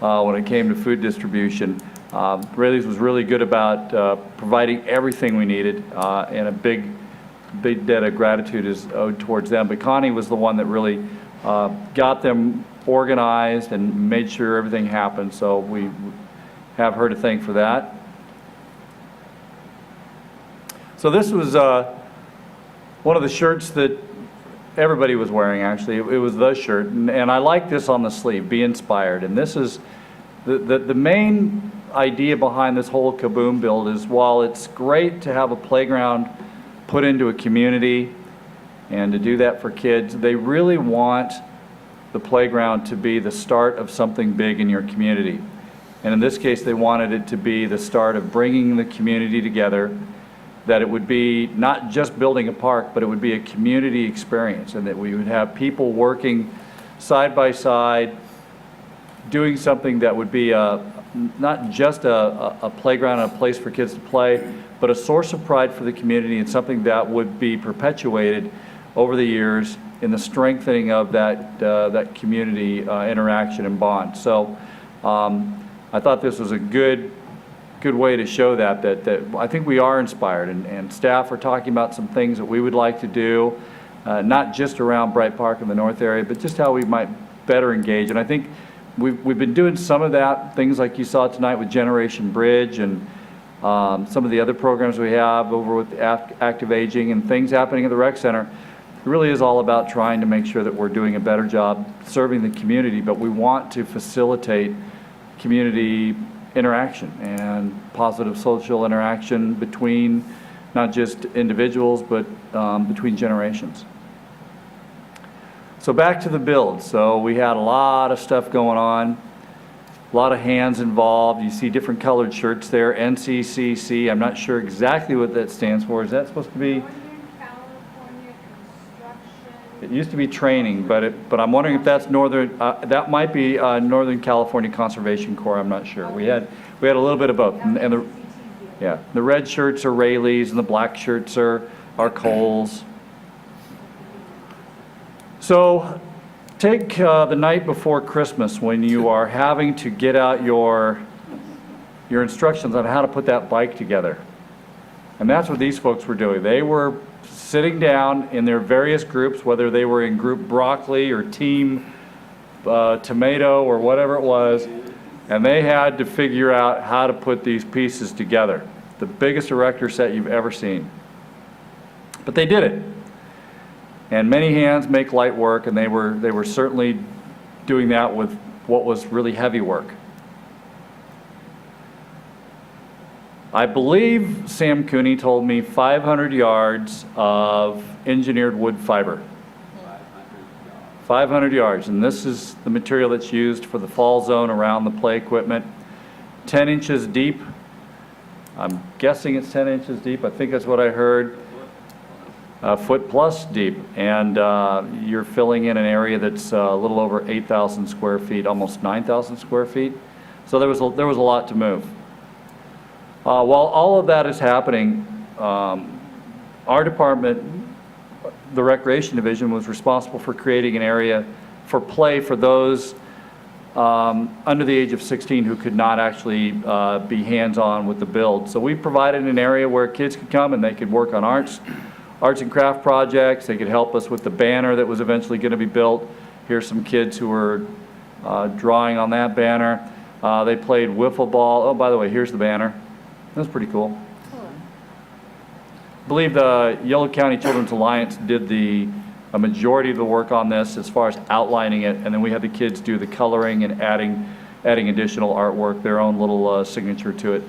S15: when it came to food distribution. Rayleigh's was really good about providing everything we needed, and a big debt of gratitude is owed towards them. But Connie was the one that really got them organized and made sure everything happened. So we have her to thank for that. So this was one of the shirts that everybody was wearing, actually. It was the shirt. And I like this on the sleeve, be inspired. And this is the main idea behind this whole Kaboom build is while it's great to have a playground put into a community and to do that for kids, they really want the playground to be the start of something big in your community. And in this case, they wanted it to be the start of bringing the community together, that it would be not just building a park, but it would be a community experience, and that we would have people working side by side, doing something that would be not just a playground and a place for kids to play, but a source of pride for the community and something that would be perpetuated over the years in the strengthening of that community interaction and bond. So I thought this was a good way to show that I think we are inspired, and staff are talking about some things that we would like to do, not just around Bright Park in the north area, but just how we might better engage. And I think we've been doing some of that, things like you saw tonight with Generation Bridge and some of the other programs we have over with Active Aging and things happening at the rec center. It really is all about trying to make sure that we're doing a better job serving the community, but we want to facilitate community interaction and positive social interaction between not just individuals, but between generations. So back to the build. So we had a lot of stuff going on, a lot of hands involved. You see different colored shirts there, NCCC. I'm not sure exactly what that stands for. Is that supposed to be? It used to be training, but I'm wondering if that's Northern, that might be Northern California Conservation Corps, I'm not sure. We had a little bit of both. And the red shirts are Rayleigh's and the black shirts are Kohl's. So take the night before Christmas when you are having to get out your instructions on how to put that bike together. And that's what these folks were doing. They were sitting down in their various groups, whether they were in group broccoli or team tomato or whatever it was, and they had to figure out how to put these pieces together. The biggest erector set you've ever seen. But they did it. And many hands make light work, and they were certainly doing that with what was really heavy work. I believe Sam Cooney told me 500 yards of engineered wood fiber. 500 yards, and this is the material that's used for the fall zone around the play equipment. 10 inches deep. I'm guessing it's 10 inches deep. I think that's what I heard. A foot plus deep, and you're filling in an area that's a little over 8,000 square feet, almost 9,000 square feet. So there was a lot to move. While all of that is happening, our department, the Recreation Division, was responsible for creating an area for play for those under the age of 16 who could not actually be hands-on with the build. So we provided an area where kids could come and they could work on arts and craft projects. They could help us with the banner that was eventually going to be built. Here's some kids who were drawing on that banner. They played wiffle ball. Oh, by the way, here's the banner. That's pretty cool. I believe the Yolo County Children's Alliance did a majority of the work on this as far as outlining it, and then we had the kids do the coloring and adding additional artwork, their own little signature to it.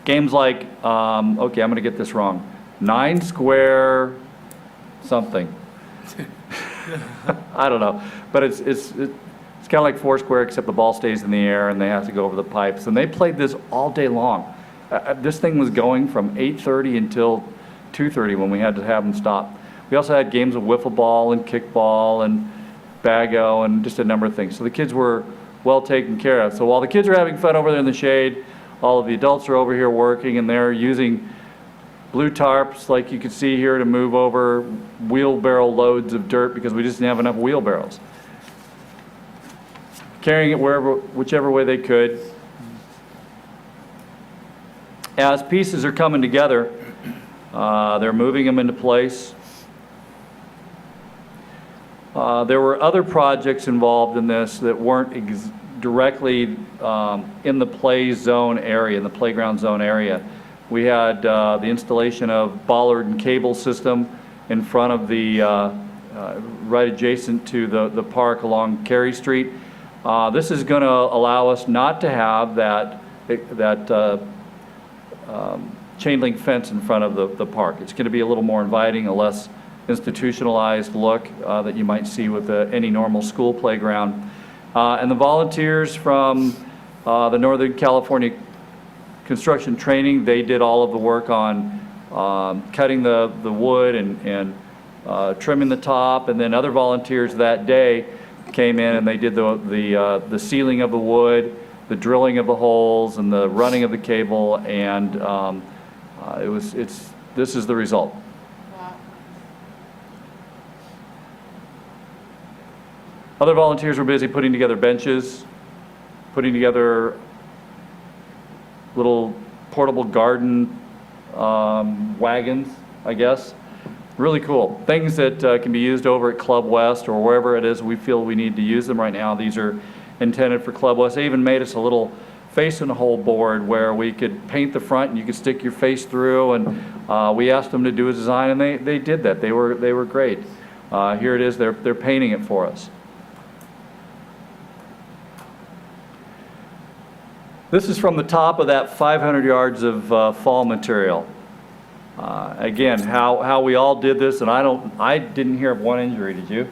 S15: Games like, okay, I'm going to get this wrong, 9 square something. I don't know, but it's It's kind of like Foursquare, except the ball stays in the air and they have to go over the pipes. And they played this all day long. This thing was going from 8:30 until 2:30 when we had to have them stop. We also had games of wiffle ball and kickball and bago and just a number of things. So the kids were well taken care of. So while the kids are having fun over there in the shade, all of the adults are over here working, and they're using blue tarps, like you can see here, to move over wheelbarrow loads of dirt because we just didn't have enough wheelbarrows. Carrying it whichever way they could. As pieces are coming together, they're moving them into place. There were other projects involved in this that weren't directly in the play zone area, in the playground zone area. We had the installation of bollard and cable system in front of the, right adjacent to the park along Cary Street. This is going to allow us not to have that chain link fence in front of the park. It's going to be a little more inviting, a less institutionalized look that you might see with any normal school playground. And the volunteers from the Northern California Construction Training, they did all of the work on cutting the wood and trimming the top, and then other volunteers that day came in and they did the sealing of the wood, the drilling of the holes, and the running of the cable, and this is the result. Other volunteers were busy putting together benches, putting together little portable garden wagons, I guess. Really cool. Things that can be used over at Club West or wherever it is we feel we need to use them right now. These are intended for Club West. They even made us a little face in a hole board where we could paint the front and you could stick your face through, and we asked them to do a design, and they did that. They were great. Here it is. They're painting it for us. This is from the top of that 500 yards of fall material. Again, how we all did this, and I didn't hear of one injury, did you?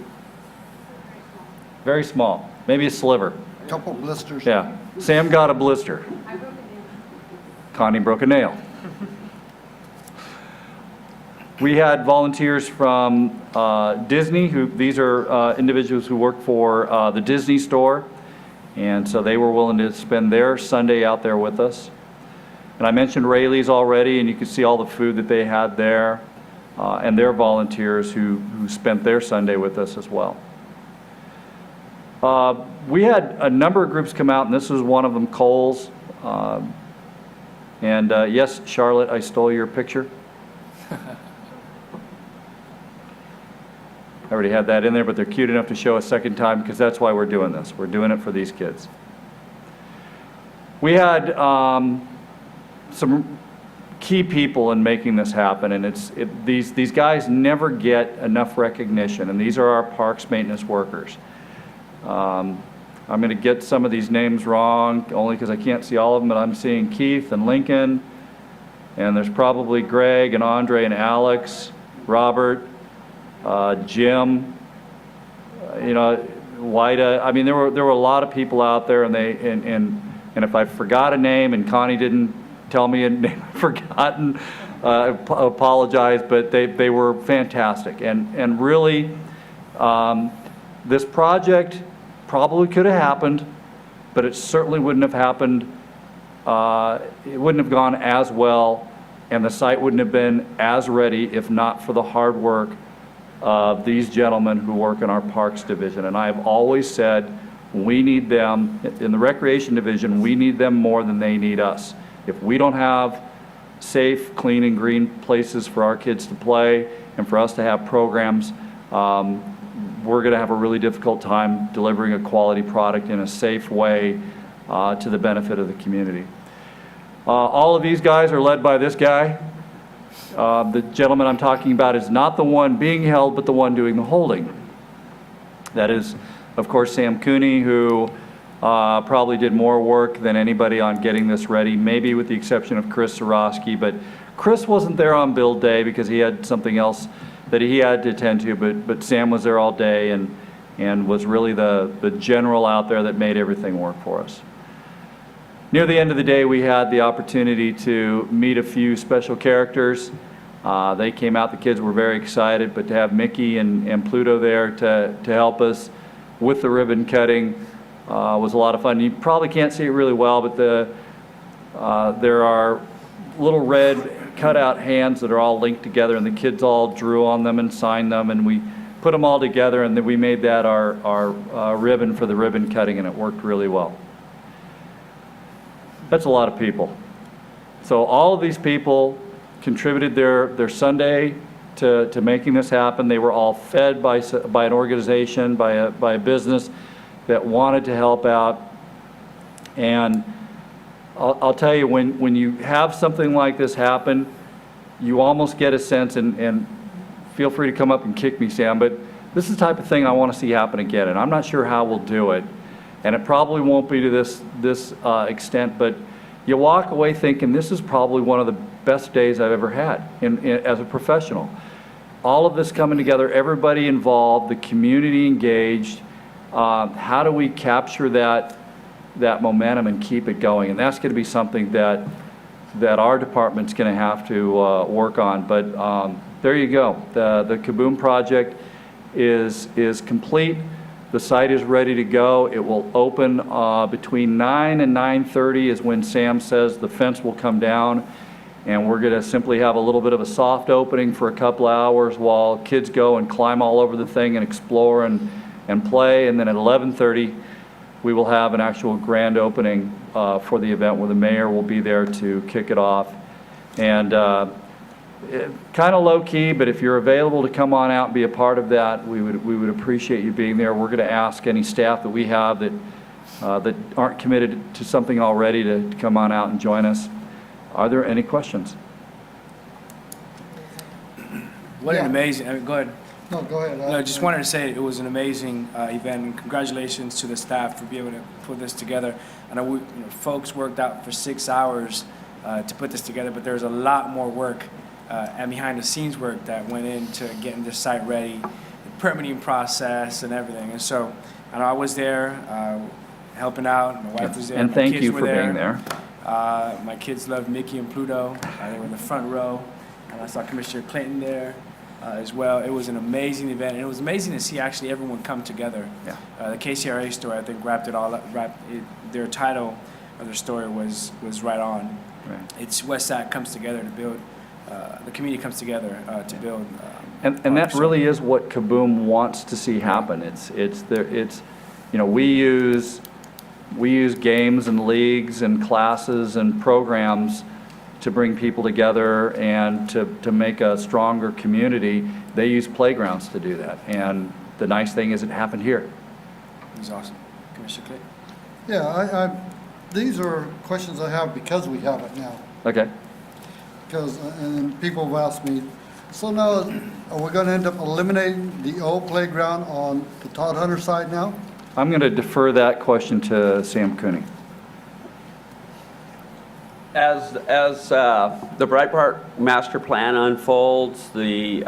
S15: Very small, maybe a sliver.
S3: Couple blisters.
S15: Yeah, Sam got a blister. Connie broke a nail. We had volunteers from Disney, these are individuals who work for the Disney store. And so they were willing to spend their Sunday out there with us. And I mentioned Rayleigh's already, and you can see all the food that they had there, and their volunteers who spent their Sunday with us as well. We had a number of groups come out, and this was one of them, Coles. Yes, Charlotte, I stole your picture. I already had that in there, but they're cute enough to show a second time because that's why we're doing this. We're doing it for these kids. We had some key people in making this happen, and these guys never get enough recognition, and these are our parks maintenance workers. I'm going to get some of these names wrong only because I can't see all of them, but I'm seeing Keith and Lincoln, and there's probably Greg and Andre and Alex, Robert, Jim, Wida. I mean, there were a lot of people out there, and if I forgot a name and Connie didn't tell me a name I've forgotten, I apologize, but they were fantastic. And really, this project probably could have happened, but it certainly wouldn't have happened. It wouldn't have gone as well, and the site wouldn't have been as ready if not for the hard work of these gentlemen who work in our Parks Division. And I have always said we need them, in the Recreation Division, we need them more than they need us. If we don't have safe, clean, and green places for our kids to play and for us to have programs, we're going to have a really difficult time delivering a quality product in a safe way to the benefit of the community. All of these guys are led by this guy. The gentleman I'm talking about is not the one being held, but the one doing the holding. That is, of course, Sam Cooney, who probably did more work than anybody on getting this ready, maybe with the exception of Chris Sorosky. But Chris wasn't there on build day because he had something else that he had to attend to, but Sam was there all day, and and was really the general out there that made everything work for us. Near the end of the day, we had the opportunity to meet a few special characters. They came out, the kids were very excited, but to have Mickey and Pluto there to help us with the ribbon cutting was a lot of fun. You probably can't see it really well, but there are little red cutout hands that are all linked together, and the kids all drew on them and signed them, and we put them all together, and then we made that our ribbon for the ribbon cutting, and it worked really well. That's a lot of people. So all of these people contributed their Sunday to making this happen. They were all fed by an organization, by a business that wanted to help out. And I'll tell you, when you have something like this happen, you almost get a sense, and feel free to come up and kick me, Sam, but this is the type of thing I want to see happen again, and I'm not sure how we'll do it. And it probably won't be to this extent, but you walk away thinking this is probably one of the best days I've ever had as a professional. All of this coming together, everybody involved, the community engaged. How do we capture that momentum and keep it going? And that's going to be something that our department's going to have to work on. But there you go. The Kaboom project is complete. The site is ready to go. It will open between 9 and 9:30 is when Sam says the fence will come down. And we're going to simply have a little bit of a soft opening for a couple hours while kids go and climb all over the thing and explore and play. And then at 11:30, we will have an actual grand opening for the event where the mayor will be there to kick it off. And kind of low key, but if you're available to come on out and be a part of that, we would appreciate you being there. We're going to ask any staff that we have that aren't committed to something already to come on out and join us. Are there any questions?
S1: What an amazing, go ahead.
S3: No, go ahead.
S1: No, I just wanted to say it was an amazing event, and congratulations to the staff for being able to put this together. I know folks worked out for 6 hours to put this together, but there's a lot more work and behind the scenes work that went into getting this site ready, the permitting process and everything. And so I know I was there helping out. My wife was there.
S15: And
S1: my
S15: thank
S1: kids
S15: you
S1: were
S15: for being there.
S1: My kids loved Mickey and Pluto. They were in the front row. And I saw Commissioner Clinton there as well. It was an amazing event. And it was amazing to see actually everyone come together.
S15: Yeah.
S1: The KCRA story, I think, wrapped it all up. Their title of their story was right on.
S15: Right.
S1: It's Westside comes together to build, the community comes together to build.
S15: And that really is what Kaboom wants to see happen. We use games and leagues and classes and programs to bring people together and to make a stronger community. They use playgrounds to do that. And the nice thing is it happened here.
S1: It was awesome. Commissioner Clinton?
S3: Yeah, these are questions I have because we have it now.
S15: Okay.
S3: Because, and people have asked me, so now, are we going to end up eliminating the old playground on the Todd Hunter side now?
S15: I'm going to defer that question to Sam Cooney.
S14: As the Breitbart master plan unfolds, the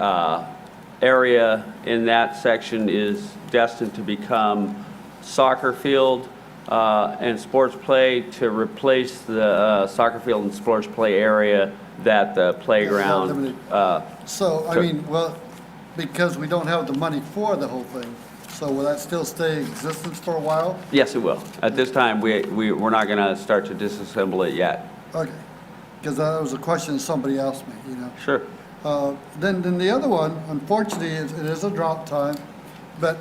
S14: area in that section is destined to become soccer field and sports play to replace the soccer field and sports play area that the playground.
S3: So, I mean, well, because we don't have the money for the whole thing, so will that still stay in existence for a while?
S14: Yes, it will. At this time, we're not going to start to disassemble it yet.
S3: Okay, because that was a question somebody asked me, you know.
S14: Sure.
S3: Then the other one, unfortunately, it is a drought time, but,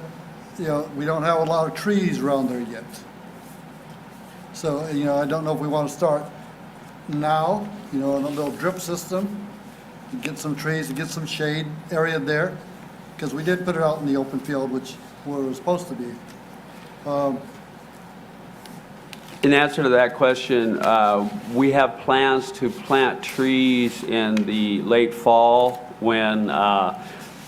S3: you know, we don't have a lot of trees around there yet. So, you know, I don't know if we want to start now, you know, in a little drip system, and get some trees and get some shade area there, because we did put it out in the open field, which where it was supposed to be.
S14: In answer to that question, we have plans to plant trees in the late fall when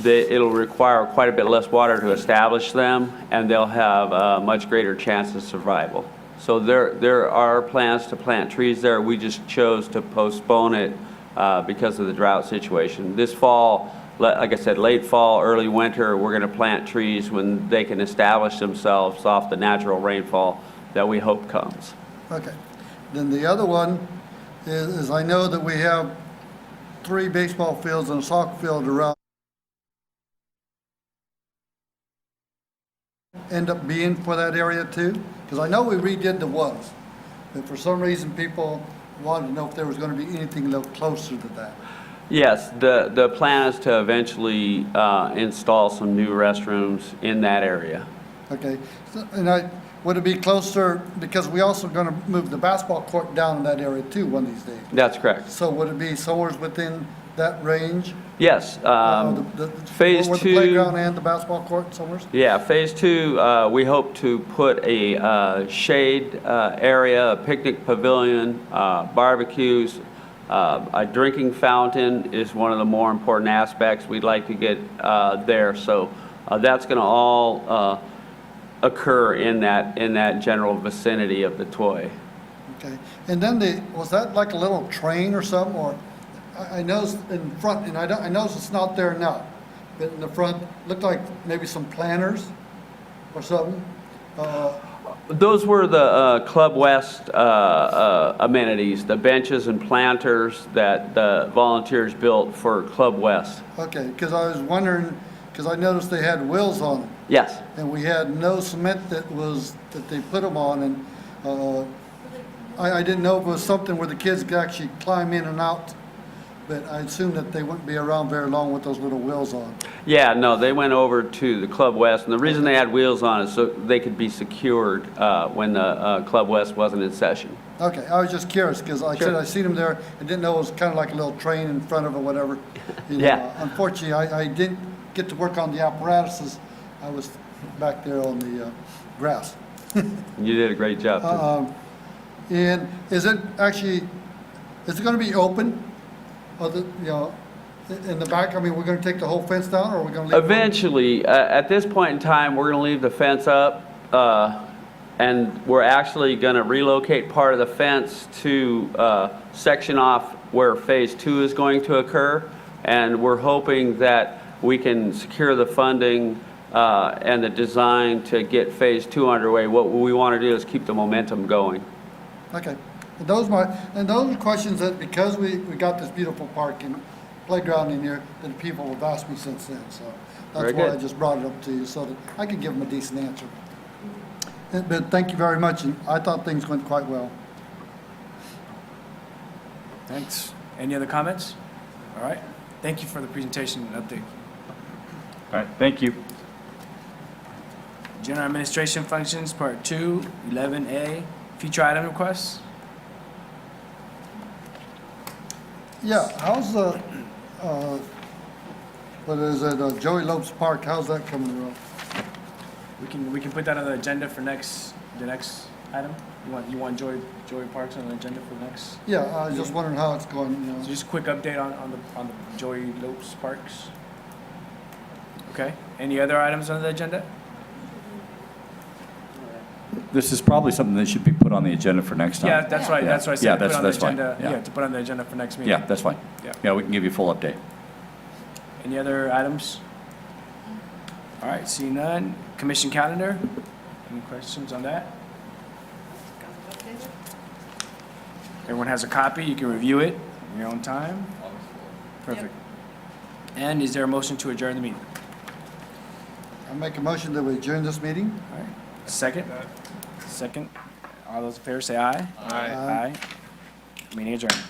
S14: it'll require quite a bit less water to establish them, and they'll have a much greater chance of survival. So there are plans to plant trees there. We just chose to postpone it because of the drought situation. This fall, like I said, late fall, early winter, we're going to plant trees when they can establish themselves off the natural rainfall that we hope comes.
S3: Okay. Then the other one is I know that we have 3 baseball fields and a soccer field around. End up being for that area too? Because I know we redid the ones, but for some reason people wanted to know if there was going to be anything a little closer to that.
S14: Yes, the plan is to eventually install some new restrooms in that area.
S3: Okay, so, and would it be closer, because we also going to move the basketball court down in that area too one of these days.
S14: That's correct.
S3: So would it be somewhere within that range?
S14: Yes. Phase
S3: With
S14: 2.
S3: the playground and the basketball court somewhere?
S14: Yeah, Phase 2, we hope to put a shade area, a picnic pavilion, barbecues, a drinking fountain is one of the more important aspects we'd like to get there. So that's going to all occur in that general vicinity of the toy.
S3: Okay, and then was that like a little train or something, or I noticed in front, and I noticed it's not there now, but in the front, looked like maybe some planters or something.
S14: Those were the Club West amenities, the benches and planters that the volunteers built for Club West.
S3: Okay, because I was wondering, because I noticed they had wheels on them.
S14: Yes.
S3: And we had no cement that they put them on, and I didn't know if it was something where the kids could actually climb in and out, but I assumed that they wouldn't be around very long with those little wheels on.
S14: Yeah, no, they went over to the Club West, and the reason they had wheels on is so they could be secured when the Club West wasn't in session.
S3: Okay, I was just curious, because like I
S14: Sure.
S3: said, I seen them there, I didn't know it was kind of like a little train in front of it, whatever. You know,
S14: Yeah.
S3: Unfortunately, I didn't get to work on the apparatuses, I was back there on the grass.
S14: You did a great job, too.
S3: And is it going to be open? In the back, I mean, we're going to take the whole fence down, or are we going to leave it open?
S14: Eventually, at this point in time, we're going to leave the fence up, and we're actually going to relocate part of the fence to section off where Phase 2 is going to occur, and we're hoping that we can secure the funding and the design to get Phase 2 underway. What we want to do is keep the momentum going.
S3: Okay. And those are questions that, because we got this beautiful park and playground in here, that people have asked me since then. So that's
S14: Very
S3: why
S14: good.
S3: I just brought it up to you, so that I could give them a decent answer. But thank you very much, and I thought things went quite well.
S1: Thanks. Any other comments? All right. Thank you for the presentation and update.
S15: All right, thank you.
S1: General Administration Functions, Part 2, 11A, future item requests.
S3: Yeah, how's the, what is it, Joey Lopes Park, how's that coming around?
S1: We can put that on the agenda for the next item. You want Joey Parks on the agenda for next?
S3: Yeah, I was just wondering how it's going, you know.
S1: So just a quick update on the Joey Lopes Parks. Okay. Any other items on the agenda?
S15: This is probably something that should be put on the agenda for next time.
S1: Yeah, that's right. That's what I said.
S15: Yeah,
S1: to put on the
S15: that's fine.
S1: agenda.
S15: Yeah.
S1: Yeah, to put on the agenda for next meeting.
S15: Yeah, that's fine.
S1: Yeah.
S15: Yeah, we can give you a full update.
S1: Any other items? All right, seeing none. Commission calendar. Any questions on that? Everyone has a copy. You can review it in your own time. Perfect. And is there a motion to adjourn the meeting?
S3: I make a motion that we adjourn this meeting.
S1: All right. Second? Second. All those in favor say aye.
S8: Aye.
S1: Aye. Meeting adjourned.